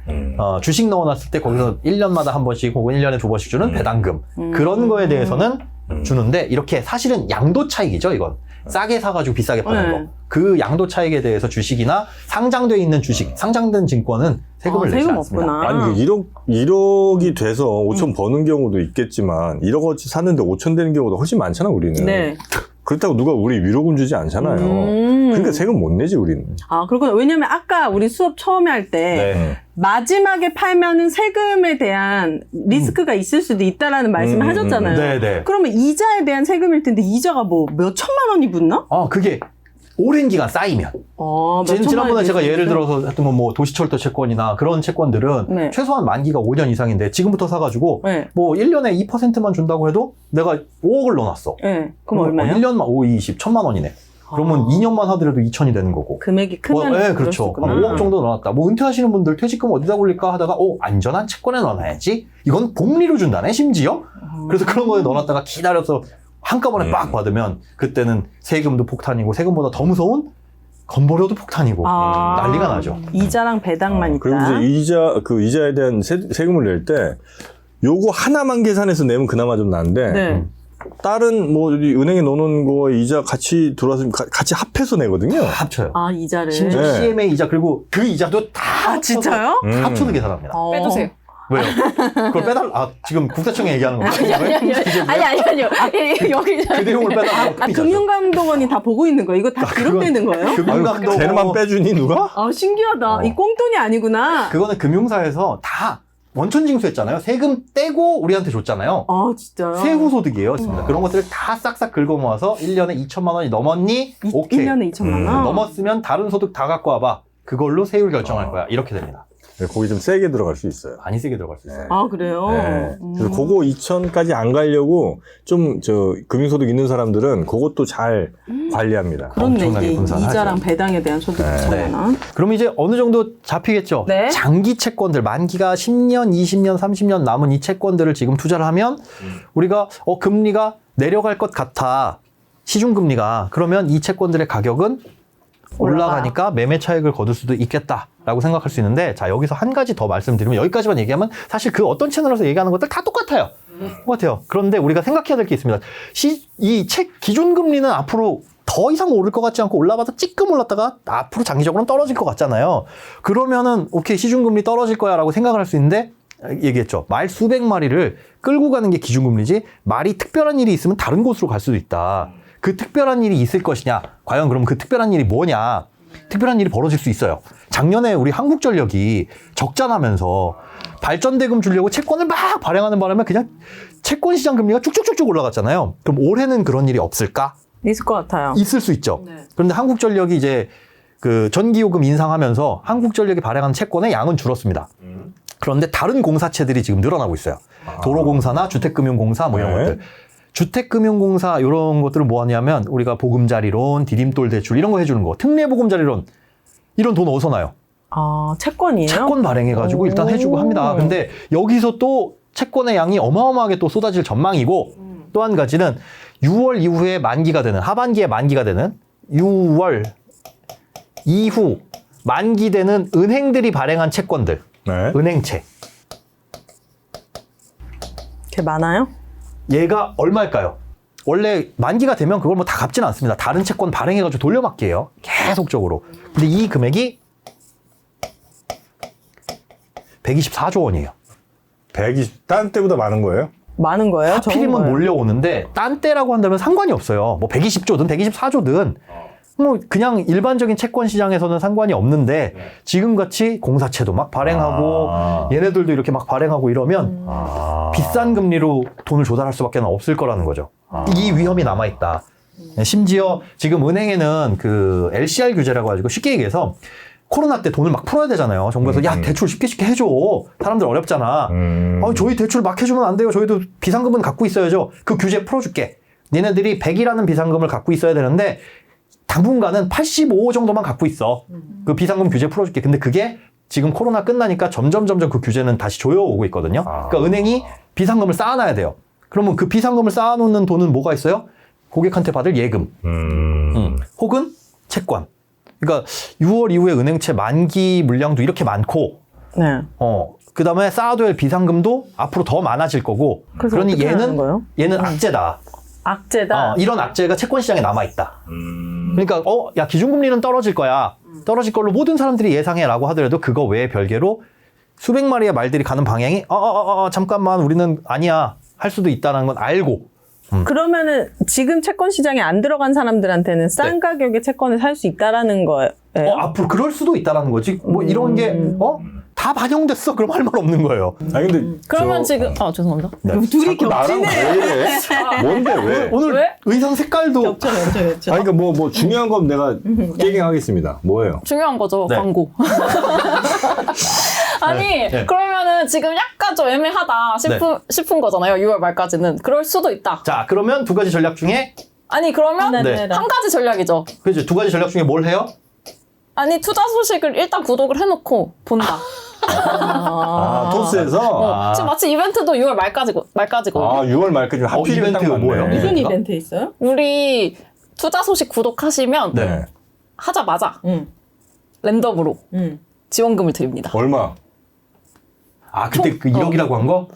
S1: 주식 넣어놨을 때 거기서 1년마다 한 번씩 혹은 1년에 2번씩 주는 배당금. 그런 거에 대해서는 주는데 이렇게 사실은 양도 차익이죠, 이건. 싸게 사가지고 비싸게 파는 거. 그 양도 차익에 대해서 주식이나 상장돼 있는 주식, 상장된 증권은 세금을 내지
S3: 세금
S1: 않습니다.
S3: 없구나.
S2: 아니, 1억이 돼서 5천 버는 경우도 있겠지만 1억어치 샀는데 5천 되는 경우도 훨씬 많잖아, 우리는.
S3: 네.
S2: 그렇다고 누가 우리 위로금 주지 않잖아요. 그러니까 세금 못 내지, 우리는.
S3: 그렇구나. 왜냐면 아까 우리 수업 처음에 할 때
S1: 네.
S3: 마지막에 팔면은 세금에 대한 리스크가 있을 수도 있다라는 말씀을 하셨잖아요.
S1: 네네.
S3: 그러면 이자에 대한 세금일 텐데 이자가 뭐 몇 천만 원이 붙나?
S1: 그게 오랜 기간 쌓이면. 지난번에 제가 예를 들어서 했던 건 뭐 도시철도 채권이나 그런 채권들은
S3: 네.
S1: 최소한 만기가 5년 이상인데 지금부터 사가지고
S3: 네.
S1: 뭐 1년에 2%만 준다고 해도 내가 5억을 넣어놨어.
S3: 네. 그럼 얼마예요?
S1: 1년만 5, 20, 1,000만 원이네. 그러면 2년만 하더라도 2천이 되는 거고.
S3: 금액이 크면
S1: 네,
S3: 그럴
S1: 그렇죠.
S3: 수 있구나.
S1: 5억 정도 넣어놨다. 뭐 은퇴하시는 분들 퇴직금 어디다 굴릴까 하다가 안전한 채권에 넣어놔야지. 이건 복리로 준다네 심지어. 그래서 그런 거에 넣어놨다가 기다려서 한꺼번에 빡 받으면 그때는 세금도 폭탄이고 세금보다 더 무서운 건보료도 폭탄이고 난리가 나죠.
S3: 이자랑 배당만 있다.
S2: 그리고 이제 이자에 대한 세금을 낼 때 요거 하나만 계산해서 내면 그나마 좀 나은데
S3: 네.
S2: 다른 뭐 은행에 넣어놓은 거 이자 같이 들어왔으면 같이 합해서 내거든요.
S1: 합쳐요.
S3: 이자를.
S1: 심지어
S2: 네.
S1: CMA 이자 그리고 그 이자도 다 합쳐서
S3: 진짜요?
S1: 다 합쳐서 계산합니다.
S4: 빼주세요.
S1: 왜요? 그걸 빼달 지금 국세청에 얘기하는 건가요?
S4: 아니요. 여기.
S1: 그 내용을 빼달라고.
S3: 금융감독원이 다 보고 있는 거예요? 이거 다 기록되는 거예요?
S1: 금융감독.
S2: 걔네만 빼주니 누가?
S3: 신기하다. 이 꽁돈이 아니구나.
S1: 그거는 금융사에서 다 원천 징수했잖아요. 세금 떼고 우리한테 줬잖아요.
S3: 진짜요?
S1: 세후 소득이에요. 그런 것들을 다 싹싹 긁어 모아서 1년에 2천만 원이 넘었니? 오케이.
S3: 1년에 2천만 원?
S1: 넘었으면 다른 소득 다 갖고 와봐. 그걸로 세율 결정할 거야. 이렇게 됩니다.
S2: 네, 거기 좀 세게 들어갈 수 있어요.
S1: 많이 세게 들어갈 수 있어요.
S3: 그래요?
S2: 네. 그래서 그거 2천까지 안 가려고 좀 금융소득 있는 사람들은 그것도 잘 관리합니다.
S3: 그렇네.
S1: 엄청나게
S3: 이제
S1: 분산하죠.
S3: 이자랑 배당에 대한 소득 2천만 원.
S1: 그럼 이제 어느 정도 잡히겠죠?
S3: 네.
S1: 장기 채권들, 만기가 10년, 20년, 30년 남은 이 채권들을 지금 투자를 하면 우리가 금리가 내려갈 것 같아. 시중금리가. 그러면 이 채권들의 가격은 올라가니까 매매 차익을 거둘 수도 있겠다라고 생각할 수 있는데, 자, 여기서 한 가지 더 말씀드리면, 여기까지만 얘기하면 사실 그 어떤 채널에서 얘기하는 것들 다 똑같아요. 똑같아요. 그런데 우리가 생각해야 될 게 있습니다. 이 기준금리는 앞으로 더 이상 오를 것 같지 않고 올라봐도 찌끔 올랐다가 앞으로 장기적으로는 떨어질 것 같잖아요. 그러면은 오케이 시중금리 떨어질 거야라고 생각을 할 수 있는데 얘기했죠. 말 수백 마리를 끌고 가는 게 기준금리지 말이 특별한 일이 있으면 다른 곳으로 갈 수도 있다. 그 특별한 일이 있을 것이냐? 과연 그럼 그 특별한 일이 뭐냐? 특별한 일이 벌어질 수 있어요. 작년에 우리 한국전력이 적자나면서 발전대금 주려고 채권을 막 발행하는 바람에 그냥 채권 시장 금리가 쭉쭉쭉쭉 올라갔잖아요. 그럼 올해는 그런 일이 없을까?
S3: 있을 것 같아요.
S1: 있을 수 있죠.
S3: 네.
S1: 그런데 한국전력이 이제 그 전기요금 인상하면서 한국전력이 발행한 채권의 양은 줄었습니다. 그런데 다른 공사체들이 지금 늘어나고 있어요. 도로공사나 주택금융공사 뭐 이런
S2: 네.
S1: 것들. 주택금융공사 이런 것들은 뭐 하냐면 우리가 보금자리론, 디딤돌 대출 이런 거 해주는 거. 특례보금자리론 이런 돈 어디서 나요?
S3: 아, 채권이에요?
S1: 채권 발행해가지고 일단
S3: 오.
S1: 해주고 합니다. 근데 여기서 또 채권의 양이 어마어마하게 또 쏟아질 전망이고 또 한 가지는 6월 이후에 만기가 되는 하반기에 만기가 되는 6월 이후 만기되는 은행들이 발행한 채권들,
S2: 네.
S1: 은행채.
S3: 게 많아요?
S1: 얘가 얼마일까요? 원래 만기가 되면 그걸 뭐 다 갚지는 않습니다. 다른 채권 발행해가지고 돌려받기예요. 계속적으로. 근데 이 금액이 124조 원이에요.
S2: 120, 딴 때보다 많은 거예요?
S3: 많은 거예요? 적은
S1: 하필이면
S3: 거예요?
S1: 몰려오는데 딴 때라고 한다면 상관이 없어요. 뭐 120조든 124조든 뭐 그냥 일반적인 채권 시장에서는 상관이 없는데 지금같이 공사채도 막 발행하고 얘네들도 이렇게 막 발행하고 이러면 비싼 금리로 돈을 조달할 수밖에 없을 거라는 거죠. 이 위험이 남아있다. 심지어 지금 은행에는 그 LCR 규제라고 가지고 쉽게 얘기해서 코로나 때 돈을 막 풀어야 되잖아요. 정부에서 야 대출 쉽게 해줘. 사람들 어렵잖아. 저희 대출 막 해주면 안 돼요. 저희도 비상금은 갖고 있어야죠. 그 규제 풀어줄게. 니네들이 100이라는 비상금을 갖고 있어야 되는데 당분간은 85 정도만 갖고 있어. 그 비상금 규제 풀어줄게. 근데 그게 지금 코로나 끝나니까 점점 그 규제는 다시 조여오고 있거든요. 그러니까 은행이 비상금을 쌓아놔야 돼요. 그러면 그 비상금을 쌓아놓는 돈은 뭐가 있어요? 고객한테 받을 예금. 혹은 채권. 그러니까 6월 이후에 은행채 만기 물량도 이렇게 많고,
S3: 네.
S1: 그 다음에 쌓아둬야 할 비상금도 앞으로 더 많아질 거고.
S3: 그래서
S1: 그러니
S3: 어떻게 하는 거예요?
S1: 얘는 악재다.
S3: 악재다.
S1: 이런 악재가 채권 시장에 남아있다. 그러니까, 야, 기준금리는 떨어질 거야. 떨어질 걸로 모든 사람들이 예상해라고 하더라도 그거 외에 별개로 수백 마리의 말들이 가는 방향이, 잠깐만, 우리는 아니야. 할 수도 있다는 건 알고.
S3: 그러면은 지금 채권 시장에 안 들어간 사람들한테는 싼
S1: 네.
S3: 가격에 채권을 살 수 있다라는 거예요.
S1: 앞으로 그럴 수도 있다라는 거지. 뭐 이런 게, 다 반영됐어. 그럼 할 말 없는 거예요.
S2: 아니 근데
S4: 그러면 지금 죄송합니다.
S3: 둘이
S2: 자꾸 나랑
S3: 겹치네.
S2: 왜 이래? 뭔데 왜?
S1: 오늘
S4: 왜?
S1: 의상 색깔도.
S3: 겹쳐.
S2: 아니 그러니까 뭐 중요한 건 내가 깨갱하겠습니다. 뭐예요?
S4: 중요한 거죠,
S1: 네.
S4: 광고. 아니,
S1: 네.
S4: 그러면은 지금 약간 좀 애매하다 싶은 거잖아요, 6월 말까지는. 그럴 수도 있다.
S1: 자, 그러면 두 가지 전략 중에,
S4: 아니, 그러면
S1: 네.
S4: 한 가지 전략이죠.
S1: 그죠? 두 가지 전략 중에 뭘 해요?
S4: 아니, 투자 소식을 일단 구독을 해놓고 본다.
S2: 토스에서
S4: 지금 마치 이벤트도 6월 말까지거든요.
S2: 6월 말까지 하필
S1: 이벤트
S2: 딱 맞네.
S1: 뭐예요?
S3: 무슨 이벤트 있어요?
S4: 우리 투자 소식 구독하시면
S1: 네.
S4: 하자마자
S3: 응.
S4: 랜덤으로
S3: 응.
S4: 지원금을 드립니다.
S2: 얼마?
S1: 그때 그 1억이라고 한 거?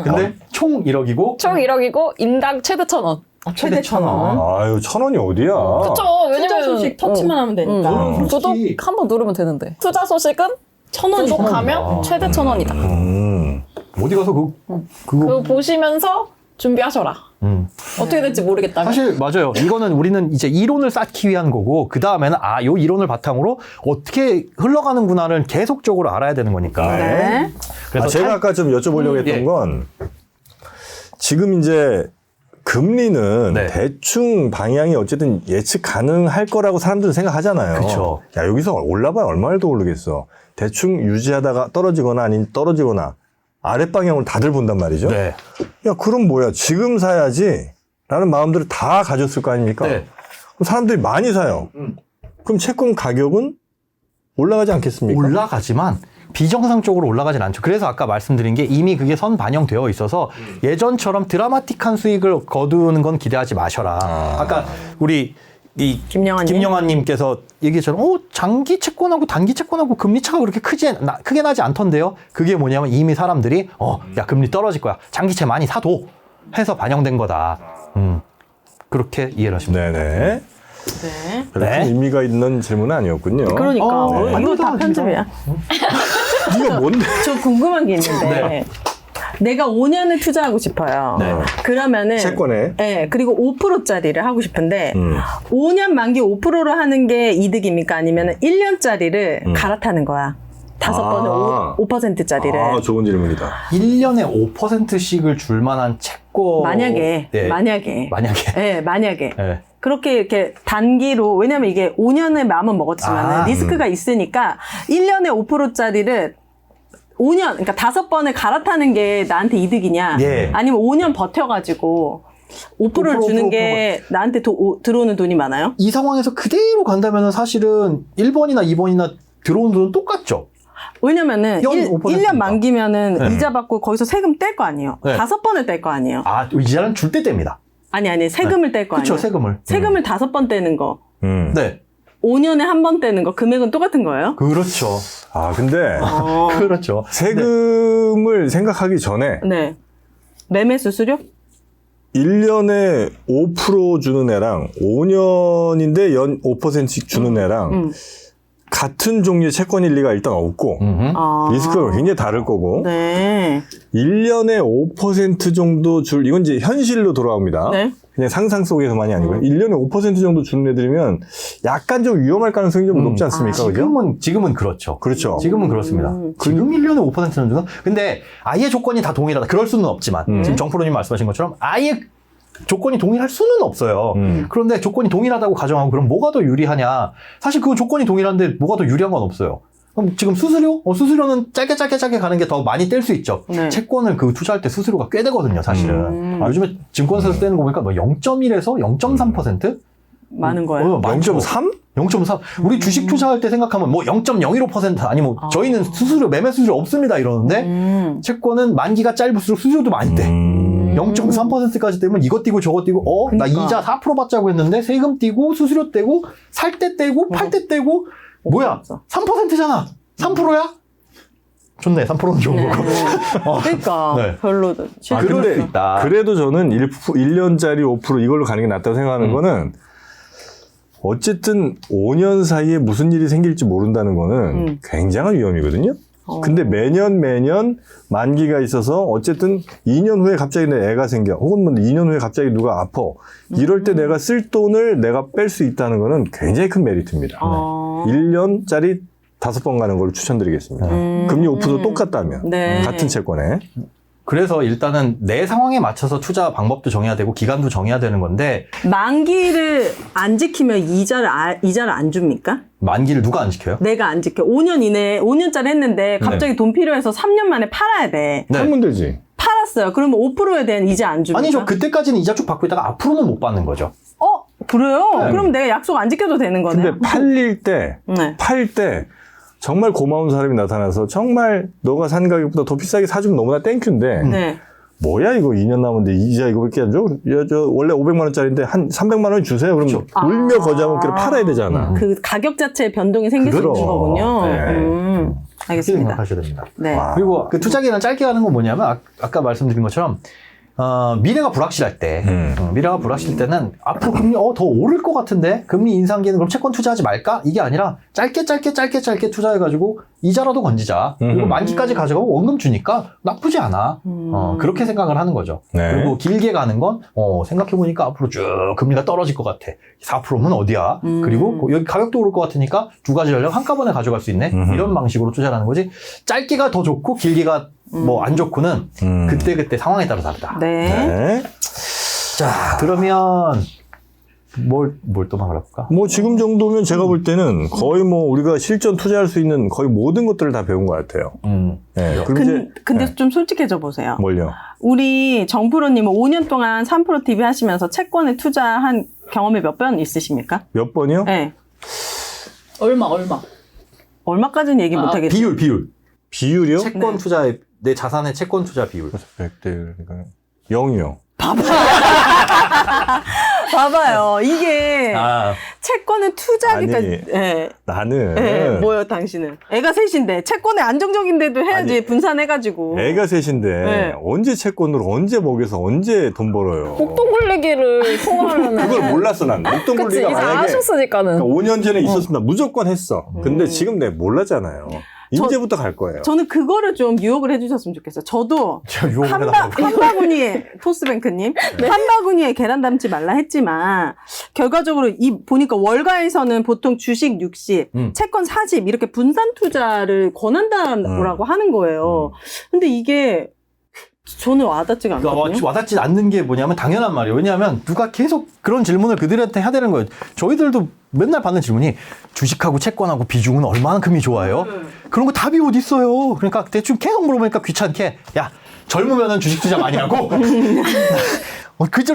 S1: 근데 총 1억이고.
S4: 총 1억이고 인당 최대 1,000원.
S3: 최대 1,000원.
S2: 아유 1,000원이 어디야?
S4: 그쵸?
S3: 투자
S4: 왜냐면
S3: 소식 터치만 하면 되니까.
S4: 구독
S1: 솔직히-
S4: 한 번 누르면 되는데. 투자 소식은
S3: 1,000원이
S4: 구독하면 최대 1,000원이다.
S1: 어디 가서 그거.
S4: 그거 보시면서 준비하셔라. 어떻게 될지 모르겠다면.
S1: 사실 맞아요. 이거는 우리는 이제 이론을 쌓기 위한 거고 그 다음에는 요 이론을 바탕으로 어떻게 흘러가는구나를 계속적으로 알아야 되는 거니까.
S3: 네.
S1: 그래서
S2: 제가 아까 좀 여쭤보려고 했던
S1: 예.
S2: 건 지금 이제 금리는
S1: 네.
S2: 대충 방향이 어쨌든 예측 가능할 거라고 사람들은 생각하잖아요.
S1: 그쵸.
S2: 야 여기서 올라봐야 얼마를 더 오르겠어. 대충 유지하다가 떨어지거나 아니면 떨어지거나 아랫방향으로 다들 본단 말이죠.
S1: 네.
S2: 야 그럼 뭐야 지금 사야지 라는 마음들을 다 가졌을 거 아닙니까?
S1: 네.
S2: 그럼 사람들이 많이 사요. 그럼 채권 가격은 올라가지 않겠습니까?
S1: 올라가지만 비정상적으로 올라가진 않죠. 그래서 아까 말씀드린 게 이미 그게 선 반영되어 있어서 예전처럼 드라마틱한 수익을 거두는 건 기대하지 마셔라. 아까 우리 김영환님께서 얘기했잖아요. 장기 채권하고 단기 채권하고 금리 차가 그렇게 크게 나지 않던데요. 그게 뭐냐면 이미 사람들이 야 금리 떨어질 거야. 장기채 많이 사도 해서 반영된 거다. 그렇게 이해를 하시면 됩니다.
S2: 네네.
S3: 네.
S2: 별로 큰
S1: 네.
S2: 의미가 있는 질문은 아니었군요.
S3: 그러니까
S1: 네.
S3: 이거 다 편집이야.
S2: 이거 뭔데?
S3: 저 궁금한 게 있는데
S1: 네.
S3: 내가 5년을 투자하고 싶어요.
S1: 네.
S3: 그러면은
S2: 채권에.
S3: 네, 그리고 5%짜리를 하고 싶은데 5년 만기 5%로 하는 게 이득입니까? 아니면 1년짜리를 갈아타는 거야. 5번에 5%짜리를.
S2: 아, 좋은 질문이다.
S1: 1년에 5%씩을 줄 만한 채권.
S3: 만약에
S1: 네.
S3: 만약에
S1: 만약에.
S3: 만약에 그렇게 이렇게 단기로, 왜냐면 이게 5년의 마음은 먹었지만 리스크가 있으니까 1년에 5%짜리를 5년, 그러니까 5번을 갈아타는 게 나한테 이득이냐,
S1: 예.
S3: 아니면 5년 버텨가지고 5%를
S1: 5%,
S3: 주는 게 나한테 들어오는 돈이 많아요?
S1: 이 상황에서 그대로 간다면 사실은 1번이나 2번이나 들어오는 돈은 똑같죠.
S3: 왜냐면은
S1: 연
S3: 1년
S1: 5%니까.
S3: 만기면은
S1: 네.
S3: 이자 받고 거기서 세금 뗄 거 아니에요?
S1: 네.
S3: 5번을 뗄 거 아니에요?
S1: 아, 이자는 줄 때 뗍니다.
S3: 아니, 세금을 뗄 거
S1: 그렇죠,
S3: 아니에요?
S1: 세금을.
S3: 세금을 5번 떼는 거,
S1: 네.
S3: 5년에 한 번 떼는 거, 금액은 똑같은 거예요?
S1: 그렇죠.
S2: 아, 근데
S1: 그렇죠.
S2: 세금을 생각하기 전에
S3: 네. 매매 수수료?
S2: 1년에 5% 주는 애랑 5년인데 연 5%씩 주는 애랑 같은 종류의 채권일 리가 일단 없고 리스크가 굉장히 다를 거고
S3: 네.
S2: 1년에 5% 정도 이건 이제 현실로 돌아옵니다.
S3: 네.
S2: 그냥 상상 속에서만이 아니고요. 1년에 5% 정도 주는 애들이면 약간 좀 위험할 가능성이 좀 높지 않습니까? 그죠?
S1: 지금은 그렇죠.
S2: 그렇죠.
S1: 지금은 그렇습니다. 지금 1년에 5%는 주나? 근데 아예 조건이 다 동일하다. 그럴 수는 없지만 지금 정프로님 말씀하신 것처럼 아예 조건이 동일할 수는 없어요. 그런데 조건이 동일하다고 가정하고 그럼 뭐가 더 유리하냐? 사실 그건 조건이 동일한데 뭐가 더 유리한 건 없어요. 그럼 지금 수수료? 수수료는 짧게 가는 게 더 많이 뗄 수 있죠.
S3: 네.
S1: 채권을 투자할 때 수수료가 꽤 되거든요, 사실은. 요즘에 증권사에서 떼는 거 보니까 뭐 0.1에서 0.3%?
S3: 많은 거예요.
S2: 0.3?
S1: 0.3? 우리 주식 투자할 때 생각하면 뭐 0.015% 아니면 저희는 매매 수수료 없습니다 이러는데 채권은 만기가 짧을수록 수수료도 많이 떼. 0.3%까지 떼면 이것 떼고 저것 떼고 나
S3: 그러니까.
S1: 이자 4% 받자고 했는데 세금 떼고 수수료 떼고 살 때 떼고 팔 때 떼고 뭐야? 3%잖아. 3%야? 좋네. 3%는 좋은
S3: 네.
S1: 거고.
S3: 그러니까
S1: 네.
S3: 별로
S1: 그럴
S2: 근데
S1: 수 있다.
S2: 그래도 저는 1년짜리 5% 이걸로 가는 게 낫다고 생각하는 거는 어쨌든 5년 사이에 무슨 일이 생길지 모른다는 거는 굉장한 위험이거든요. 근데 매년 만기가 있어서 어쨌든 2년 후에 갑자기 내 애가 생겨. 혹은 뭐 2년 후에 갑자기 누가 아파. 이럴 때 내가 쓸 돈을 내가 뺄 수 있다는 거는 굉장히 큰 메리트입니다. 1년짜리 5번 가는 걸 추천드리겠습니다. 금리 5% 똑같다면.
S3: 네.
S2: 같은 채권에.
S1: 그래서 일단은 내 상황에 맞춰서 투자 방법도 정해야 되고 기간도 정해야 되는 건데
S3: 만기를 안 지키면 이자를 안 줍니까?
S1: 만기를 누가 안 지켜요?
S3: 내가 안 지켜. 5년 이내에 5년짜리 했는데 갑자기 돈 필요해서 3년 만에 팔아야 돼.
S1: 네.
S2: 하면 되지.
S3: 팔았어요. 그러면 5%에 대한 이자 안 줍니까?
S1: 아니죠. 그때까지는 이자 쭉 받고 있다가 앞으로는 못 받는 거죠.
S3: 그래요? 그럼 내가 약속 안 지켜도 되는 거네요.
S2: 근데 팔릴 때,
S3: 네.
S2: 팔 때 정말 고마운 사람이 나타나서 정말 너가 산 가격보다 더 비싸게 사주면 너무나 땡큐인데
S3: 네.
S2: 뭐야 이거 2년 남았는데 이자 이거밖에 안 줘? 야, 저 원래 500만 원짜리인데 한 300만 원 주세요. 그럼 울며 거자먹기로 팔아야 되잖아.
S3: 그 가격 자체의 변동이 생길 수 있는
S2: 그렇죠.
S3: 거군요.
S2: 네.
S1: 그렇게
S3: 알겠습니다.
S1: 생각하셔야 됩니다.
S3: 네.
S2: 와.
S1: 그리고 그 투자 기간 짧게 가는 건 뭐냐면 아까 말씀드린 것처럼 미래가 불확실할 때, 미래가 불확실할 때는 앞으로 금리 더 오를 것 같은데 금리 인상기에는 그럼 채권 투자하지 말까? 이게 아니라 짧게 투자해가지고 이자라도 건지자. 그리고 만기까지 가져가고 원금 주니까 나쁘지 않아. 그렇게 생각을 하는 거죠.
S2: 네.
S1: 그리고 길게 가는 건 생각해보니까 앞으로 쭉 금리가 떨어질 것 같아. 4%면 어디야? 그리고 여기 가격도 오를 것 같으니까 두 가지 전략 한꺼번에 가져갈 수 있네. 이런 방식으로 투자하는 거지. 짧게가 더 좋고 길게가 뭐 안 좋고는 그때 상황에 따라 다르다.
S3: 네.
S2: 네.
S1: 자, 그러면 뭘 또 말해볼까?
S2: 뭐 지금 정도면 제가 볼 때는 거의 뭐 우리가 실전 투자할 수 있는 거의 모든 것들을 다 배운 것 같아요. 네. 그리고 이제
S3: 근데 좀 솔직해져 보세요.
S2: 뭘요?
S3: 우리 정프로님은 5년 동안 3프로 TV 하시면서 채권에 투자한 경험이 몇 번 있으십니까?
S2: 몇 번이요?
S3: 네.
S4: 얼마?
S3: 얼마까지는 얘기 못 하겠어요.
S1: 비율.
S2: 비율이요?
S1: 채권 투자의 내 자산의 채권 투자 비율.
S2: 100대 그러니까 0이요.
S3: 봐봐요. 이게 채권은 투자하기까.
S2: 아니,
S3: 예.
S2: 나는
S3: 예, 뭐요, 당신은? 애가 셋인데, 채권에 안정적인데도 해야지,
S2: 아니,
S3: 분산해가지고.
S2: 애가 셋인데
S3: 네.
S2: 언제 채권으로 언제 먹여서 언제 돈 벌어요?
S4: 목돈 굴리기를 통화하면은.
S2: 그걸 몰랐어 난. 목돈
S4: 그치,
S2: 굴리가
S4: 이제
S2: 만약에
S4: 아셨으니까는.
S2: 5년 전에 있었으면 나 무조건 했어. 근데 지금 내가 몰랐잖아요. 이제부터 갈 거예요.
S3: 저는 그거를 좀 유혹을 해주셨으면 좋겠어요. 저도
S1: 제가 유혹을 해달라고.
S3: 한바구니에 토스뱅크님 한바구니에 계란 담지 말라 했지만 결과적으로 보니까 월가에서는 보통 주식 60, 채권 40 이렇게 분산 투자를 권한다라고 하는 거예요. 근데 이게 저는 와닿지가 않거든요.
S1: 그러니까 와닿지 않는 게 뭐냐면 당연한 말이에요. 왜냐하면 누가 계속 그런 질문을 그들한테 해야 되는 거예요. 저희들도 맨날 받는 질문이 주식하고 채권하고 비중은 얼마만큼이 좋아요? 그런 거 답이 어디 있어요? 그러니까 대충 계속 물어보니까 귀찮게 야 젊으면은 주식 투자 많이 하고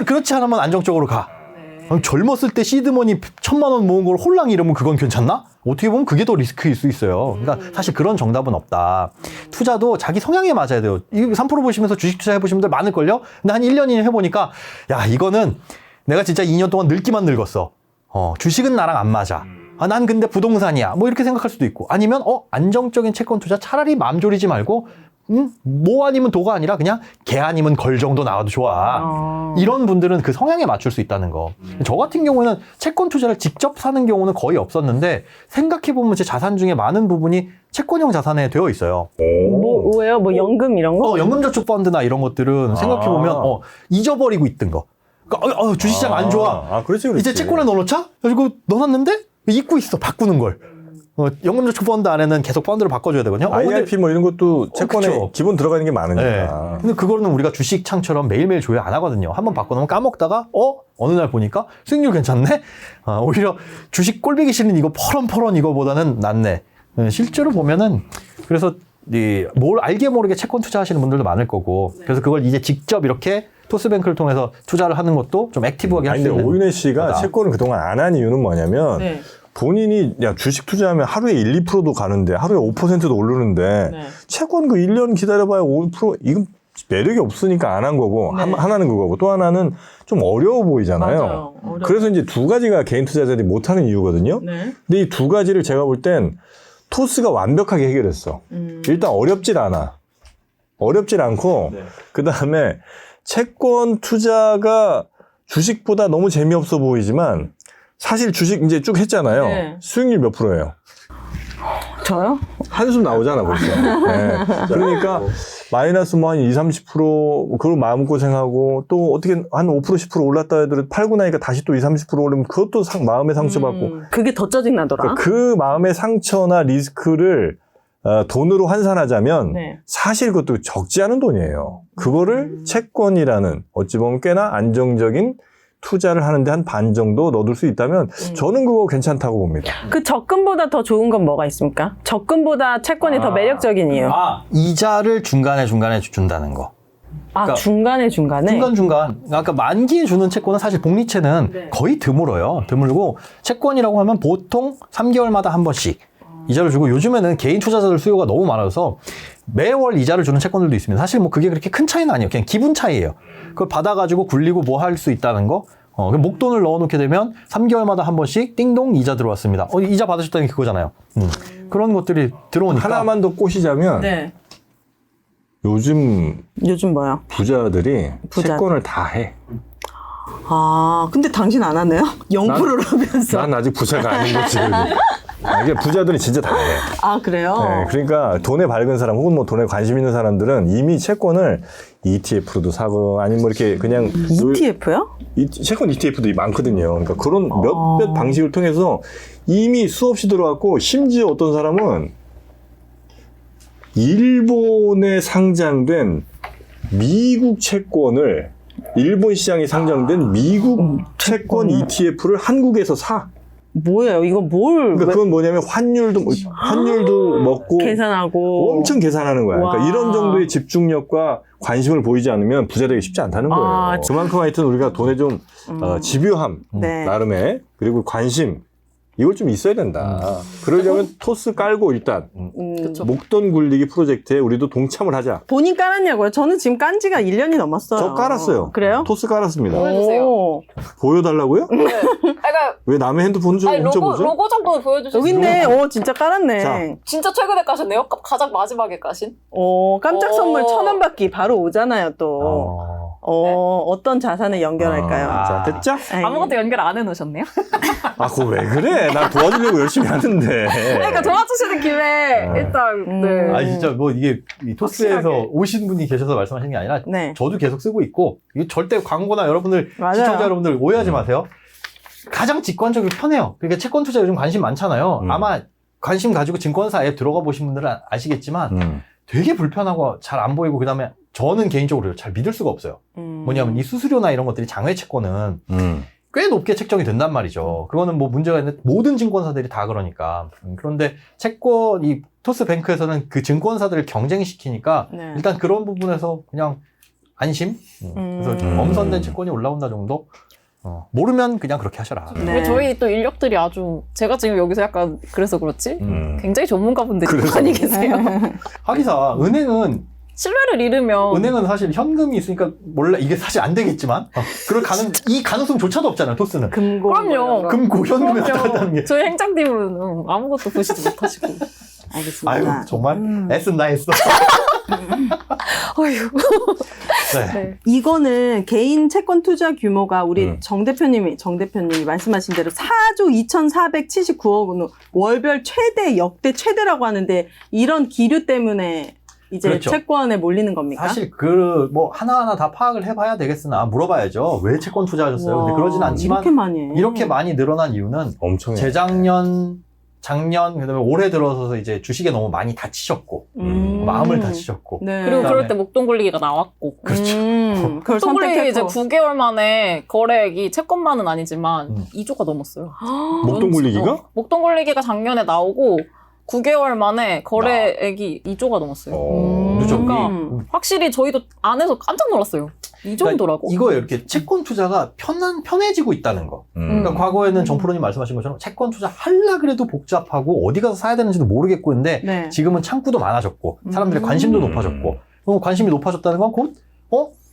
S1: 그렇지 않으면 안정적으로 가. 젊었을 때 시드머니 1,000만 원 모은 걸 홀랑 잃으면 그건 괜찮나? 어떻게 보면 그게 더 리스크일 수 있어요. 그러니까 사실 그런 정답은 없다. 투자도 자기 성향에 맞아야 돼요. 3% 보시면서 주식 투자 해보신 분들 많을걸요? 근데 한 1년, 2년 해보니까 야 이거는 내가 진짜 2년 동안 늙기만 늙었어. 주식은 나랑 안 맞아. 난 근데 부동산이야. 뭐 이렇게 생각할 수도 있고. 아니면 안정적인 채권 투자 차라리 마음 졸이지 말고 뭐 아니면 도가 아니라 그냥 개 아니면 걸 정도 나와도 좋아. 이런 분들은 그 성향에 맞출 수 있다는 거. 저 같은 경우에는 채권 투자를 직접 사는 경우는 거의 없었는데 생각해보면 제 자산 중에 많은 부분이 채권형 자산에 되어 있어요.
S3: 뭐예요? 뭐 연금 이런 거?
S1: 연금저축펀드나 이런 것들은 생각해보면 잊어버리고 있던 거. 그러니까 주식시장 안 좋아.
S2: 그렇지.
S1: 이제 채권에 넣어놓자? 그리고 넣어놨는데 잊고 있어. 바꾸는 걸. 연금저축펀드 안에는 계속 펀드를 바꿔줘야 되거든요.
S2: IRP 뭐 이런 것도 채권에
S1: 그쵸.
S2: 기본 들어가는 게 많으니까.
S1: 네. 근데 그거는 우리가 주식창처럼 매일매일 조회 안 하거든요. 한번 바꿔놓으면 까먹다가 어느 날 보니까 수익률 괜찮네? 오히려 주식 꼴보기 싫은 이거 퍼런퍼런 이거보다는 낫네. 실제로 보면은 그래서 뭘 알게 모르게 채권 투자하시는 분들도 많을 거고 그래서 그걸 이제 직접 이렇게 토스뱅크를 통해서 투자를 하는 것도 좀 액티브하게 할 수 있는.
S2: 근데 오윤혜 씨가
S1: 거다.
S2: 채권을 그동안 안 한 이유는 뭐냐면
S3: 네.
S2: 본인이 주식 투자하면 하루에 1, 2%도 가는데 하루에 5%도 오르는데
S3: 네.
S2: 채권 그 1년 기다려봐야 5% 이건 매력이 없으니까 안 한 거고
S3: 네.
S2: 하나는 그거고 또 하나는 좀 어려워 보이잖아요.
S3: 맞아요. 어려워.
S2: 그래서 이제 두 가지가 개인 투자자들이 못하는 이유거든요.
S3: 네.
S2: 근데 이 두 가지를 제가 볼 땐 토스가 완벽하게 해결했어. 일단 어렵질 않아. 어렵질 않고 그 다음에 채권 투자가 주식보다 너무 재미없어 보이지만 사실 주식 이제 쭉 했잖아요.
S3: 네.
S2: 수익률 몇 프로예요?
S3: 저요?
S2: 한숨 나오잖아 벌써. 네. 그러니까 마이너스 뭐 한 20, 30% 그걸 마음고생하고 또 어떻게 한 5%, 10% 올랐다 해도 팔고 나니까 다시 또 20, 30% 오르면 그것도 마음의 상처받고
S3: 그게 더 짜증나더라.
S2: 그 마음의 상처나 리스크를 돈으로 환산하자면
S3: 네.
S2: 사실 그것도 적지 않은 돈이에요. 그거를 채권이라는 어찌 보면 꽤나 안정적인 투자를 하는데 한 반 정도 넣어둘 수 있다면 저는 그거 괜찮다고 봅니다.
S3: 그 적금보다 더 좋은 건 뭐가 있습니까? 적금보다 채권이 더 매력적인 이유.
S1: 이자를 중간에 준다는 거. 그러니까
S3: 중간에.
S1: 중간중간. 아까 만기에 주는 채권은 사실 복리채는 거의 드물어요. 드물고 채권이라고 하면 보통 3개월마다 한 번씩 이자를 주고 요즘에는 개인 투자자들 수요가 너무 많아서 매월 이자를 주는 채권들도 있습니다. 사실 뭐 그게 그렇게 큰 차이는 아니에요. 그냥 기분 차이예요. 그걸 받아가지고 굴리고 뭐 할 수 있다는 거. 목돈을 넣어놓게 되면 3개월마다 한 번씩 띵동 이자 들어왔습니다. 이자 받으셨다는 게 그거잖아요. 그런 것들이 들어오니까.
S2: 하나만 더 꼬시자면
S3: 네.
S2: 요즘
S3: 뭐요?
S2: 부자들이 채권을 다 해.
S3: 근데 당신 안 하네요? 0%라면서.
S2: 난 아직 부자가 아닌 거지. 이게 부자들이 진짜 다 해.
S3: 그래요?
S2: 네, 그러니까 돈에 밝은 사람 혹은 뭐 돈에 관심 있는 사람들은 이미 채권을 ETF로도 사고 아니면 뭐 이렇게 그냥
S3: ETF요?
S2: 채권 ETF도 많거든요. 그러니까 그런 몇몇 방식을 통해서 이미 수없이 들어왔고 심지어 어떤 사람은 일본에 상장된 미국 채권을 일본 시장에 상장된 미국 채권 ETF를 한국에서 사.
S3: 뭐예요? 이거
S2: 그러니까 그건 뭐냐면 환율도 먹고
S3: 계산하고
S2: 엄청 계산하는 거야. 그러니까
S3: 와.
S2: 이런 정도의 집중력과 관심을 보이지 않으면 부자 되기 쉽지 않다는 거예요. 그만큼 하여튼 우리가 돈에 좀 집요함
S3: 네.
S2: 나름의 그리고 관심 이걸 좀 있어야 된다. 그러려면 토스 깔고 일단 목돈 굴리기 프로젝트에 우리도 동참을 하자.
S3: 본인 깔았냐고요? 저는 지금 깐 지가 1년이 넘었어요.
S2: 저 깔았어요.
S3: 그래요?
S2: 토스 깔았습니다.
S4: 보여주세요.
S3: 오.
S2: 보여달라고요?
S4: 그러니까 제가
S2: 왜 남의 핸드폰 좀
S4: 아니
S2: 훔쳐보죠?
S4: 로고 정도 보여주실 수
S3: 여기
S4: 있어요?
S3: 있네. 진짜 깔았네.
S2: 자.
S4: 진짜 최근에 까셨네요? 가장 마지막에 까신?
S3: 깜짝 선물 1,000원 받기 바로 오잖아요, 또. 어떤 자산을 연결할까요?
S2: 자, 됐죠?
S3: 에이.
S4: 아무것도 연결 안 해놓으셨네요?
S2: 아, 그거 왜 그래? 난 도와주려고 열심히 하는데.
S4: 그러니까 도와주시는 김에 일단 네.
S1: 아 진짜 뭐 이게 이 토스에서
S4: 확실하게.
S1: 오신 분이 계셔서 말씀하시는 게 아니라
S3: 네.
S1: 저도 계속 쓰고 있고 이게 절대 광고나 여러분들
S3: 맞아요.
S1: 시청자 여러분들 오해하지 마세요. 가장 직관적이고 편해요. 그러니까 채권 투자 요즘 관심 많잖아요. 아마 관심 가지고 증권사 앱 들어가 보신 분들은 아시겠지만 되게 불편하고 잘 안 보이고 그다음에 저는 개인적으로 잘 믿을 수가 없어요. 뭐냐면 이 수수료나 이런 것들이 장외 채권은 꽤 높게 책정이 된단 말이죠. 그거는 뭐 문제가 있는데 모든 증권사들이 다 그러니까. 그런데 채권 이 토스뱅크에서는 그 증권사들을 경쟁시키니까
S3: 네.
S1: 일단 그런 부분에서 그냥 안심. 그래서 엄선된 채권이 올라온다 정도. 모르면 그냥 그렇게 하셔라.
S3: 네.
S4: 근데 저희 또 인력들이 아주 제가 지금 여기서 약간 그래서 그렇지 굉장히 전문가분들이 많이 계세요.
S1: 하기사 은행은
S4: 신뢰를 잃으면
S1: 은행은 사실 현금이 있으니까 몰라 이게 사실 안 되겠지만 그럴 이 가능성조차도 없잖아요. 토스는
S3: 금고.
S4: 그럼요.
S1: 금고 현금이 왔다 갔다 하는 게.
S4: 저희 행장팀은 아무것도 보시지 못하시고
S3: 알겠습니다.
S1: 아유 정말 애쓴다 했어.
S4: 어휴.
S1: 네.
S4: 네.
S3: 이거는 개인 채권 투자 규모가 우리 정 대표님이 말씀하신 대로 4조 2,479억 원 월별 역대 최대라고 하는데 이런 기류 때문에 이제
S1: 그렇죠.
S3: 채권에 몰리는 겁니까?
S1: 사실 뭐 하나하나 다 파악을 해봐야 되겠으나 물어봐야죠. 왜 채권 투자하셨어요? 근데 그러진 않지만
S3: 이렇게 많이 해.
S1: 이렇게 많이 늘어난 이유는
S2: 엄청 해.
S1: 재작년, 작년, 그다음에 올해 들어서 이제 주식에 너무 많이 다치셨고 마음을 다치셨고
S3: 네.
S4: 그리고
S1: 그다음에-
S4: 그럴 때 목동굴리기가 나왔고
S1: 그렇죠.
S3: 그걸
S4: 목동굴리기 이제
S3: 선택했고
S4: 9개월 만에 거래액이 채권만은 아니지만 2조가 넘었어요.
S2: 목동 굴리기가?
S4: 목동굴리기가 작년에 나오고 9개월 만에 거래액이 2조가 넘었어요.
S1: 누적이.
S3: 그러니까
S4: 확실히 저희도 안에서 깜짝 놀랐어요. 이 정도라고.
S1: 이거예요. 이렇게 채권 투자가 편해지고 있다는 거. 그러니까 과거에는 정프로님 말씀하신 것처럼 채권 투자 하려 그래도 복잡하고 어디 가서 사야 되는지도 모르겠고 했는데
S3: 네.
S1: 지금은 창구도 많아졌고 사람들의 관심도 높아졌고 그럼 관심이 높아졌다는 건 곧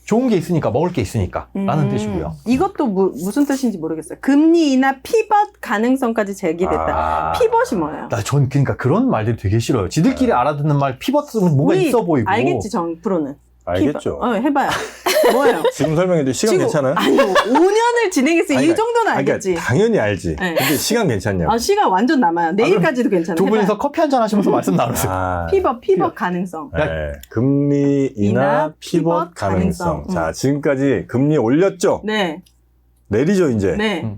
S1: 좋은 게 있으니까 먹을 게 있으니까 라는 뜻이고요.
S3: 이것도 무슨 뜻인지 모르겠어요. 금리 인하 피벗 가능성까지 제기됐다. 피벗이 뭐예요?
S1: 전 그러니까 그런 말들이 되게 싫어요. 지들끼리 알아듣는 말 피벗은 뭔가
S3: 우리
S1: 있어 보이고.
S3: 알겠지, 정 프로는.
S2: 알겠죠.
S3: 해봐요. 뭐예요?
S2: 지금 설명해도 시간
S3: 지금-
S2: 괜찮아요?
S3: 아니, 5년을 진행했어요.
S2: 아니,
S3: 이 정도는
S2: 아니, 그러니까
S3: 알겠지.
S2: 당연히 알지.
S3: 네.
S2: 근데 시간 괜찮냐고.
S3: 시간 완전 남아요. 내일까지도 괜찮아요.
S1: 두 분이서
S3: 해봐요.
S1: 커피 한잔 하시면서 말씀 나누세요.
S3: 피벗 가능성.
S2: 네. 금리 인하
S3: 인하,
S2: 피벗
S3: 피벗
S2: 가능성.
S3: 가능성.
S2: 자, 지금까지 금리 올렸죠?
S3: 네.
S2: 내리죠, 이제.
S3: 네.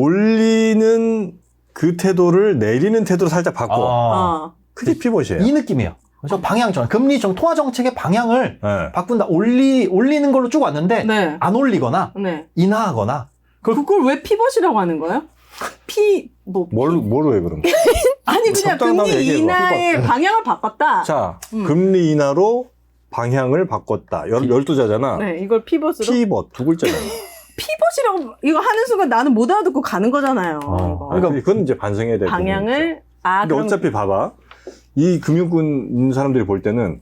S2: 올리는 그 태도를 내리는 태도로 살짝 바꿔. 그게 피벗이에요.
S1: 이 느낌이에요. 그래서 방향 전 금리 통화 정책의 방향을
S2: 네.
S1: 바꾼다. 올리는 걸로 쭉 왔는데
S3: 네.
S1: 안 올리거나
S3: 네.
S1: 인하하거나
S3: 그걸 왜 피벗이라고 하는 거예요?
S2: 뭐로 해, 그럼?
S3: 아니, 그냥
S2: 적당하게
S3: 금리
S2: 얘기해봐.
S3: 인하의 방향을 바꿨다.
S2: 자, 금리 인하로 방향을 바꿨다. 12자잖아.
S3: 네, 이걸 피벗으로.
S2: 피벗, 두 글자잖아.
S3: 피벗이라고 이거 하는 순간 나는 못 알아듣고 가는 거잖아요. 이거.
S2: 그러니까 그건 이제 반성해야 될 부분이죠.
S3: 방향을
S2: 근데
S3: 그럼
S2: 어차피 봐봐. 이 금융권 있는 사람들이 볼 때는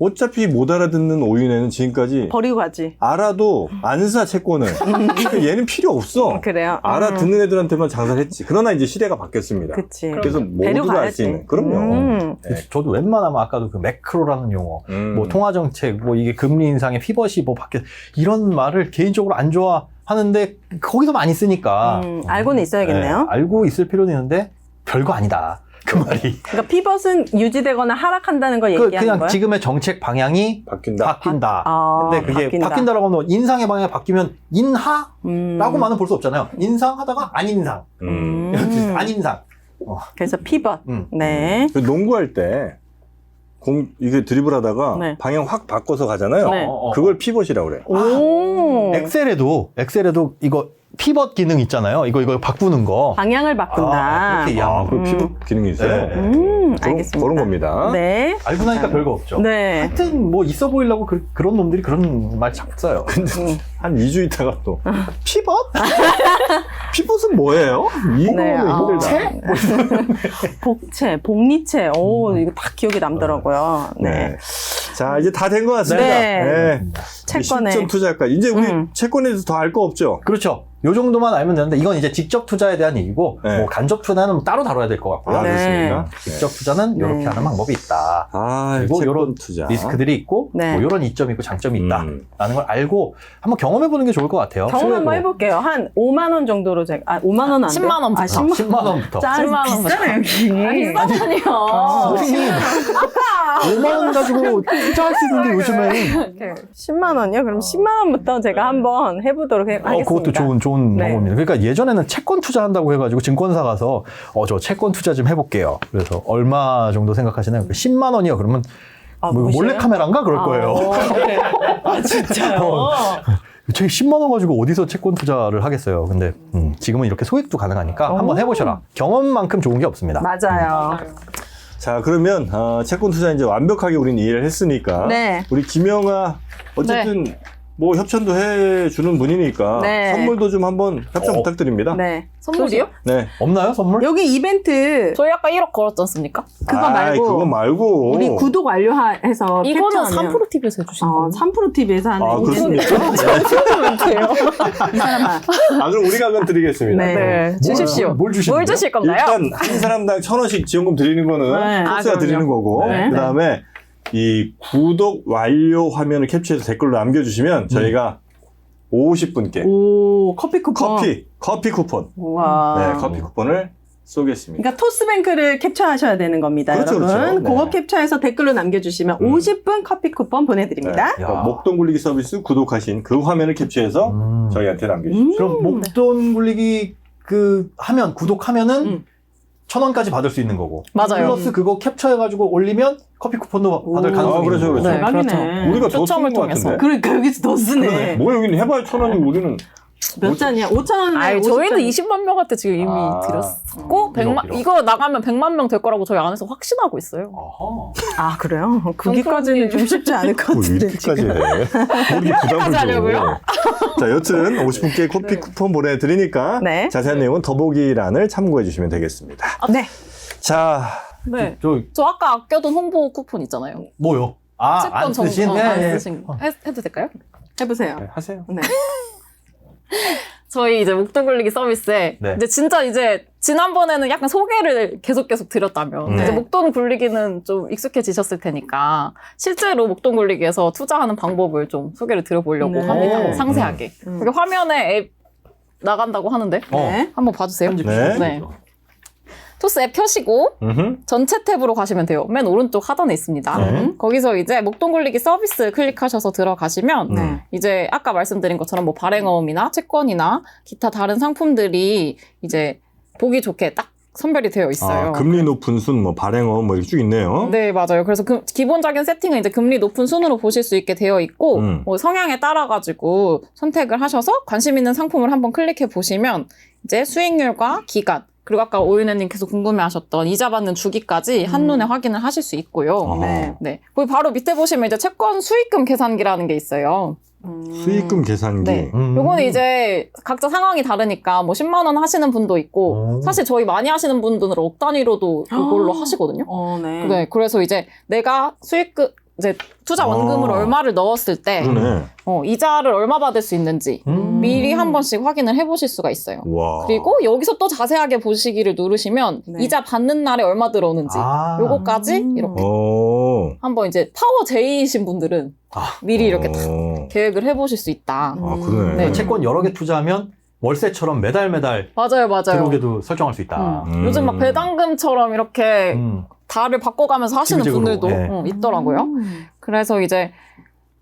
S2: 어차피 못 알아듣는 오윤회는 지금까지
S3: 버리고 가지.
S2: 알아도 안 사 채권을. 그러니까 얘는 필요 없어.
S3: 그래요.
S2: 알아듣는 애들한테만 장사를 했지. 그러나 이제 시대가 바뀌었습니다.
S3: 그치.
S2: 그래서 모두가 알 수 있는. 그럼요. 네.
S1: 저도 웬만하면 아까도 그 매크로라는 용어, 뭐 통화 정책, 뭐 이게 금리 인상의 피벗이 뭐 바뀌었 이런 말을 개인적으로 안 좋아하는데 거기서 많이 쓰니까
S3: 알고는 있어야겠네요.
S1: 알고 있을 필요는 있는데 별거 아니다. 그 말이.
S3: 그러니까 피벗은 유지되거나 하락한다는 걸 얘기하는
S1: 그냥
S3: 거예요?
S1: 지금의 정책 방향이
S2: 바뀐다.
S1: 근데 그게 바뀐다라고 하면 인상의 방향이 바뀌면 인하라고만은 볼 수 없잖아요. 인상하다가 안 인상. 안 인상.
S3: 그래서 피벗. 네.
S2: 농구할 때 이게 드리블하다가
S3: 네.
S2: 방향 확 바꿔서 가잖아요.
S3: 네.
S2: 그걸 피벗이라고 그래.
S3: 오.
S1: 엑셀에도 이거 피벗 기능 있잖아요. 이거 바꾸는 거.
S3: 방향을 바꾼다.
S1: 그렇게 이해하면
S2: 그 피벗 기능이 있어요.
S1: 네.
S3: 알겠습니다.
S2: 그런 겁니다.
S3: 네.
S1: 알고 나니까 별거 없죠.
S3: 네.
S1: 하여튼 뭐 있어 보이려고 그런 놈들이 그런 말 자꾸 써요.
S2: 한 2주 있다가 또 피벗? 피벗은 뭐예요? 이거
S3: 네,
S2: 힘들다.
S3: 복리채. 오, 이거 딱 기억에 남더라고요. 네.
S2: 네. 자, 이제 다 된 것 같습니다.
S3: 네.
S2: 네.
S3: 채권에.
S2: 실전 투자가 이제 우리
S3: 음.
S2: 채권에 대해서 더 알 거 없죠?
S1: 그렇죠. 요 정도만 알면 되는데 이건 이제 직접 투자에 대한 얘기고
S2: 네.
S1: 뭐 간접 투자는 따로 다뤄야 될 것 같고요.
S2: 아,
S3: 네.
S2: 그렇습니까?
S1: 직접 투자는 이렇게 하는 방법이 있다.
S2: 아,
S1: 그리고
S2: 채권
S1: 요런
S2: 투자.
S1: 리스크들이 있고
S3: 네.
S1: 뭐 이런 이점이 있고 장점이 있다라는
S2: 음.
S1: 걸 알고 한번 경험해 보는 게 좋을 것 같아요.
S3: 경험 한번
S1: 실내로.
S3: 해볼게요. 한 5만 원 정도로 제가 5만 원 안 돼요?
S4: 10만 원부터.
S3: 10만
S1: 10만 원부터.
S3: 짠
S4: 10만
S3: 비싸네 여기.
S4: 아니요.
S1: 선생님 5만 원 가지고 투자할 수 있는 게 요즘에
S3: 10만 원이요? 그럼 10만 원부터 제가 한번 해보도록 하겠습니다.
S1: 그것도 좋은
S3: 네.
S1: 방법입니다. 그러니까 예전에는 채권 투자한다고 해가지고 증권사 가서 저 채권 투자 좀 해볼게요. 그래서 얼마 정도 생각하시나요? 10만 원이요. 그러면
S3: 아,
S1: 뭐
S3: 무시해요?
S1: 몰래 카메라인가 그럴 거예요.
S3: 아, 진짜요?
S1: 제 10만 원 가지고 어디서 채권 투자를 하겠어요. 근데 지금은 이렇게 소액도 가능하니까 한번 해보셔라. 경험만큼 좋은 게 없습니다.
S3: 맞아요.
S2: 자, 그러면 채권 투자 이제 완벽하게 우리는 이해를 했으니까
S3: 네.
S2: 우리 김영아 어쨌든 뭐 협찬도 해주는 분이니까
S3: 네.
S2: 선물도 좀 한번 협찬 부탁드립니다.
S3: 네.
S4: 선물이요?
S2: 네.
S1: 없나요 선물?
S3: 여기 이벤트
S4: 저희 아까 1억 걸었지 않습니까?
S3: 그거
S2: 아이,
S3: 말고
S2: 그거 말고
S3: 우리 구독 완료해서
S4: 이거는
S3: 캡처하면
S4: 3프로TV에서 해주신 거예요.
S3: 3프로TV에서 하는
S2: 아,
S3: 이벤트.
S2: 그렇습니까?
S3: 이 사람아.
S2: 아, 그럼 우리가 그건 드리겠습니다.
S3: 네.
S4: 네, 주십시오.
S1: 뭘 주시는데요?
S4: 뭘 주실 건가요?
S2: 일단 한 사람당 1,000원씩 지원금 드리는 거는
S3: 네.
S2: 토스가
S4: 아,
S2: 드리는 거고
S3: 네.
S2: 그다음에 이 구독 완료 화면을 캡처해서 댓글로 남겨주시면 저희가 50분께
S3: 오, 커피 쿠폰.
S2: 커피 쿠폰
S3: 우와.
S2: 네, 커피 쿠폰을 쏘겠습니다.
S3: 그러니까 토스뱅크를 캡처하셔야 되는 겁니다,
S2: 그렇죠,
S3: 여러분.
S2: 그렇죠. 네.
S3: 그거 캡처해서 댓글로 남겨주시면 50분 커피 쿠폰 보내드립니다.
S2: 네. 목돈 굴리기 서비스 구독하신 그 화면을 캡처해서 저희한테 남겨주십시오.
S1: 그럼 목돈 굴리기 하면 구독하면은 1,000원까지 받을 수 있는 거고.
S4: 맞아요.
S1: 플러스 그거 캡처해가지고 올리면 커피 쿠폰도 받을
S3: 오.
S1: 가능성이
S2: 그렇죠,
S1: 있는 거죠.
S2: 그렇죠.
S4: 네,
S3: 대박이네.
S2: 우리가 더
S4: 추첨을
S2: 쓰는 것
S4: 통해서.
S2: 같은데.
S3: 그러니까 여기서 더 쓰네.
S2: 뭐 여기는 해봐야 1,000원이고 우리는
S3: 몇 잔이야? 5,000원에
S4: 아이, 저희도 20만 명한테 지금 이미
S2: 아.
S4: 드렸고,
S1: 이거.
S4: 이거 나가면 100만 명 될 거라고 저희 안에서 확신하고 있어요.
S1: 어허.
S3: 아, 그래요? 거기까지는 좀 쉽지 않을 것
S2: 뭐
S3: 같은데.
S2: 이렇게까지
S3: 지금.
S2: 해. 우리 부담을 줘.
S4: 하려고요?
S2: 자, 여튼 50분께 커피 쿠폰 보내드리니까
S3: 네.
S2: 자세한 내용은 더보기란을 참고해 주시면 되겠습니다.
S3: 네.
S2: 자,
S4: 네.
S1: 저
S4: 저 아까 아껴둔 홍보 쿠폰 있잖아요.
S1: 뭐요? 안
S4: 채권
S1: 쓰신?
S4: 정보 안
S1: 네, 네.
S4: 쓰신 거. 해도 될까요?
S3: 해보세요.
S2: 네, 하세요.
S3: 네.
S4: 저희 이제 목돈 굴리기 서비스에
S1: 네.
S4: 이제 진짜 이제 지난번에는 약간 소개를 계속 드렸다면
S2: 네.
S4: 이제 목돈 굴리기는 좀 익숙해지셨을 테니까 실제로 목돈 굴리기에서 투자하는 방법을 좀 소개를 드려보려고
S3: 네.
S4: 합니다. 상세하게.
S3: 음.
S4: 여기 화면에 앱 나간다고 하는데
S3: 네.
S4: 한번 봐주세요.
S2: 네.
S4: 네. 토스 앱 펴시고 전체 탭으로 가시면 돼요. 맨 오른쪽 하단에 있습니다.
S2: 네.
S4: 거기서 이제 목돈 굴리기 서비스 클릭하셔서 들어가시면
S3: 네.
S4: 이제 아까 말씀드린 것처럼 뭐 발행어음이나 채권이나 기타 다른 상품들이 이제 보기 좋게 딱 선별이 되어 있어요.
S2: 아, 금리 높은 순, 뭐 발행어 뭐 이렇게 쭉 있네요.
S4: 네, 맞아요. 그래서 기본적인 세팅은 이제 금리 높은 순으로 보실 수 있게 되어 있고, 뭐 성향에 따라가지고 선택을 하셔서 관심 있는 상품을 한번 클릭해 보시면 이제 수익률과 기간, 그리고 아까 오윤혜님 계속 궁금해하셨던 이자 받는 주기까지 한눈에 확인을 하실 수 있고요.
S3: 네.
S4: 네. 거기 바로 밑에 보시면 이제 채권 수익금 계산기라는 게 있어요.
S2: 수익금 계산기.
S4: 네. 요거는 이제 각자 상황이 다르니까 뭐 10만 원 하시는 분도 있고, 사실 저희 많이 하시는 분들은 억 단위로도 이걸로 하시거든요.
S3: 네.
S4: 네. 그래서 이제 내가 수익금, 이제 투자 원금을 얼마를 넣었을 때,
S2: 그러네.
S4: 이자를 얼마 받을 수 있는지 미리 한 번씩 확인을 해보실 수가 있어요.
S2: 와.
S4: 그리고 여기서 또 자세하게 보시기를 누르시면
S3: 네.
S4: 이자 받는 날에 얼마 들어오는지 요거까지 이렇게 한번 이제 파워 J이신 분들은 미리 이렇게 다 계획을 해보실 수 있다.
S2: 아, 그러네.
S4: 네.
S1: 채권 여러 개 투자하면 월세처럼 매달
S4: 맞아요.
S1: 들어오게도 설정할 수 있다.
S4: 요즘 막 배당금처럼 이렇게 달을 바꿔가면서 하시는
S1: 지그재그로,
S4: 분들도
S1: 네.
S4: 있더라고요. 그래서 이제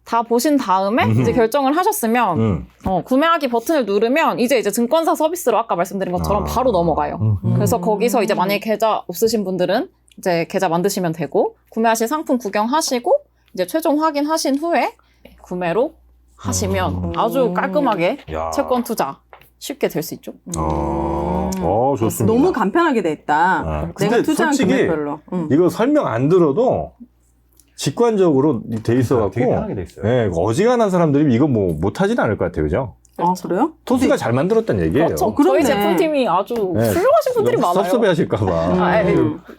S4: 다 보신 다음에 이제 결정을 하셨으면 구매하기 버튼을 누르면 이제 증권사 서비스로 아까 말씀드린 것처럼 바로 넘어가요. 그래서 거기서 이제 만약에 계좌 없으신 분들은 이제 계좌 만드시면 되고 구매하실 상품 구경하시고 이제 최종 확인하신 후에 구매로 하시면 아주 깔끔하게
S1: 야.
S4: 채권 투자 쉽게 될 수 있죠.
S2: 좋습니다.
S3: 너무 간편하게 돼 있다.
S2: 아,
S3: 내가
S2: 근데
S3: 투자한
S2: 솔직히
S3: 금액별로.
S2: 이거 설명 안 들어도 직관적으로 돼 있어갖고
S1: 되게 편하게 돼 있어요.
S2: 네, 어지간한 사람들이 이거 뭐 못하지는 않을 것 같아요, 그죠?
S3: 아, 그래요?
S2: 토스가 잘 만들었다는 얘기예요.
S4: 그렇죠.
S3: 그러네.
S4: 저희 제품팀이 아주
S2: 네.
S4: 훌륭하신 분들이
S2: 너무
S4: 많아요.
S2: 섭섭해하실까봐.
S4: 아이,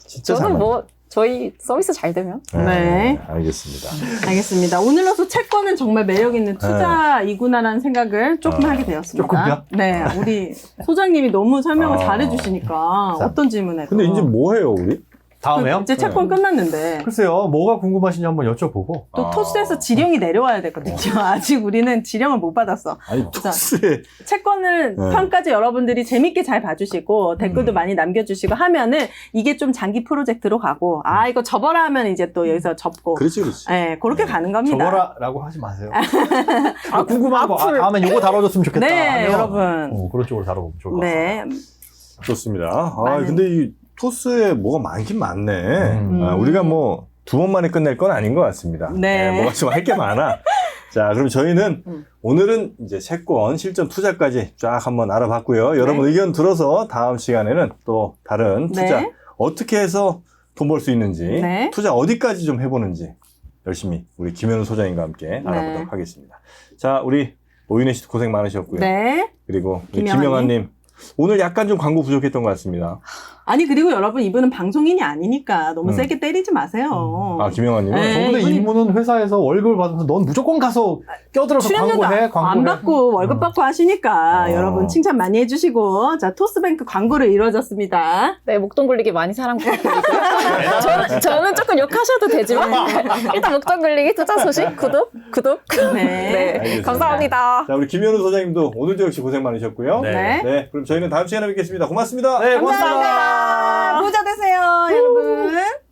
S2: 진짜 잘
S4: 저는
S2: 만들었어요.
S4: 뭐 저희 서비스 잘 되면.
S3: 네.
S2: 알겠습니다.
S3: 알겠습니다. 오늘로서 채권은 정말 매력 있는 투자이구나라는 생각을 조금 하게 되었습니다.
S1: 조금요?
S3: 네, 우리 소장님이 너무 설명을 잘해주시니까
S1: 자,
S3: 어떤 질문에?
S2: 근데 이제 뭐 해요, 우리?
S1: 다음에요?
S3: 이제 채권 끝났는데
S1: 글쎄요, 뭐가 궁금하신지 한번 여쭤보고.
S3: 또 토스에서 지령이 내려와야 되거든요. 아직 우리는 지령을 못 받았어.
S2: 아니, 토스에.
S3: 채권을
S2: 네.
S3: 편까지 여러분들이 재밌게 잘 봐주시고 댓글도 많이 남겨주시고 하면은 이게 좀 장기 프로젝트로 가고 이거 접어라 하면 이제 또 여기서 접고
S2: 그렇지.
S3: 네, 그렇게 가는 겁니다.
S1: 저거라라고 하지 마세요. 궁금한 거. 다음에 요거 다뤄줬으면 좋겠다.
S3: 네,
S1: 하면,
S3: 여러분.
S1: 그런 쪽으로 다뤄보면 좋을 것 같아요.
S3: 네.
S2: 좋습니다.
S3: 많은-
S2: 근데 이 토스에 뭐가 많긴 많네.
S1: 음.
S2: 우리가 뭐 두 번 만에 끝낼 건 아닌 것 같습니다.
S3: 네.
S2: 뭐가 좀 할 게 많아. 자, 그럼 저희는
S3: 음.
S2: 오늘은 이제 채권 실전 투자까지 쫙 한번 알아봤고요. 여러분
S3: 네.
S2: 의견 들어서 다음 시간에는 또 다른 투자
S3: 네.
S2: 어떻게 해서 돈 벌 수 있는지,
S3: 네.
S2: 투자 어디까지 좀 해보는지 열심히 우리 김현우 소장님과 함께 알아보도록
S3: 네.
S2: 하겠습니다. 자, 우리 오윤혜 씨도 고생 많으셨고요.
S3: 네.
S2: 그리고 우리
S3: 김영아님.
S2: 김영아님 오늘 약간 좀 광고 부족했던 것 같습니다.
S3: 아니 그리고 여러분 이분은 방송인이 아니니까 너무
S2: 음.
S3: 세게 때리지 마세요.
S2: 김영아님은
S3: 네.
S1: 저번에
S3: 이분이-
S1: 임무는 회사에서 월급을 받으면서 넌 무조건 가서 껴들어서
S3: 출연료도
S1: 광고해,
S3: 안
S1: 광고해.
S3: 받고 월급 받고 하시니까
S2: 어.
S3: 여러분 칭찬 많이 해주시고 자 토스뱅크 광고를 이루어졌습니다.
S4: 네, 목돈 굴리기 많이 사랑 부탁드리고요. 저는 조금 욕하셔도 되지만 일단 목돈 굴리기 투자 소식 구독.
S3: 네.
S4: 네,
S2: 알겠습니다.
S4: 감사합니다.
S2: 자, 우리 김현우 소장님도 오늘도 역시 고생 많으셨고요.
S1: 네.
S3: 네.
S2: 그럼 저희는 다음 시간에 뵙겠습니다. 고맙습니다.
S1: 네,
S3: 감사합니다. 부자 되세요, 여러분.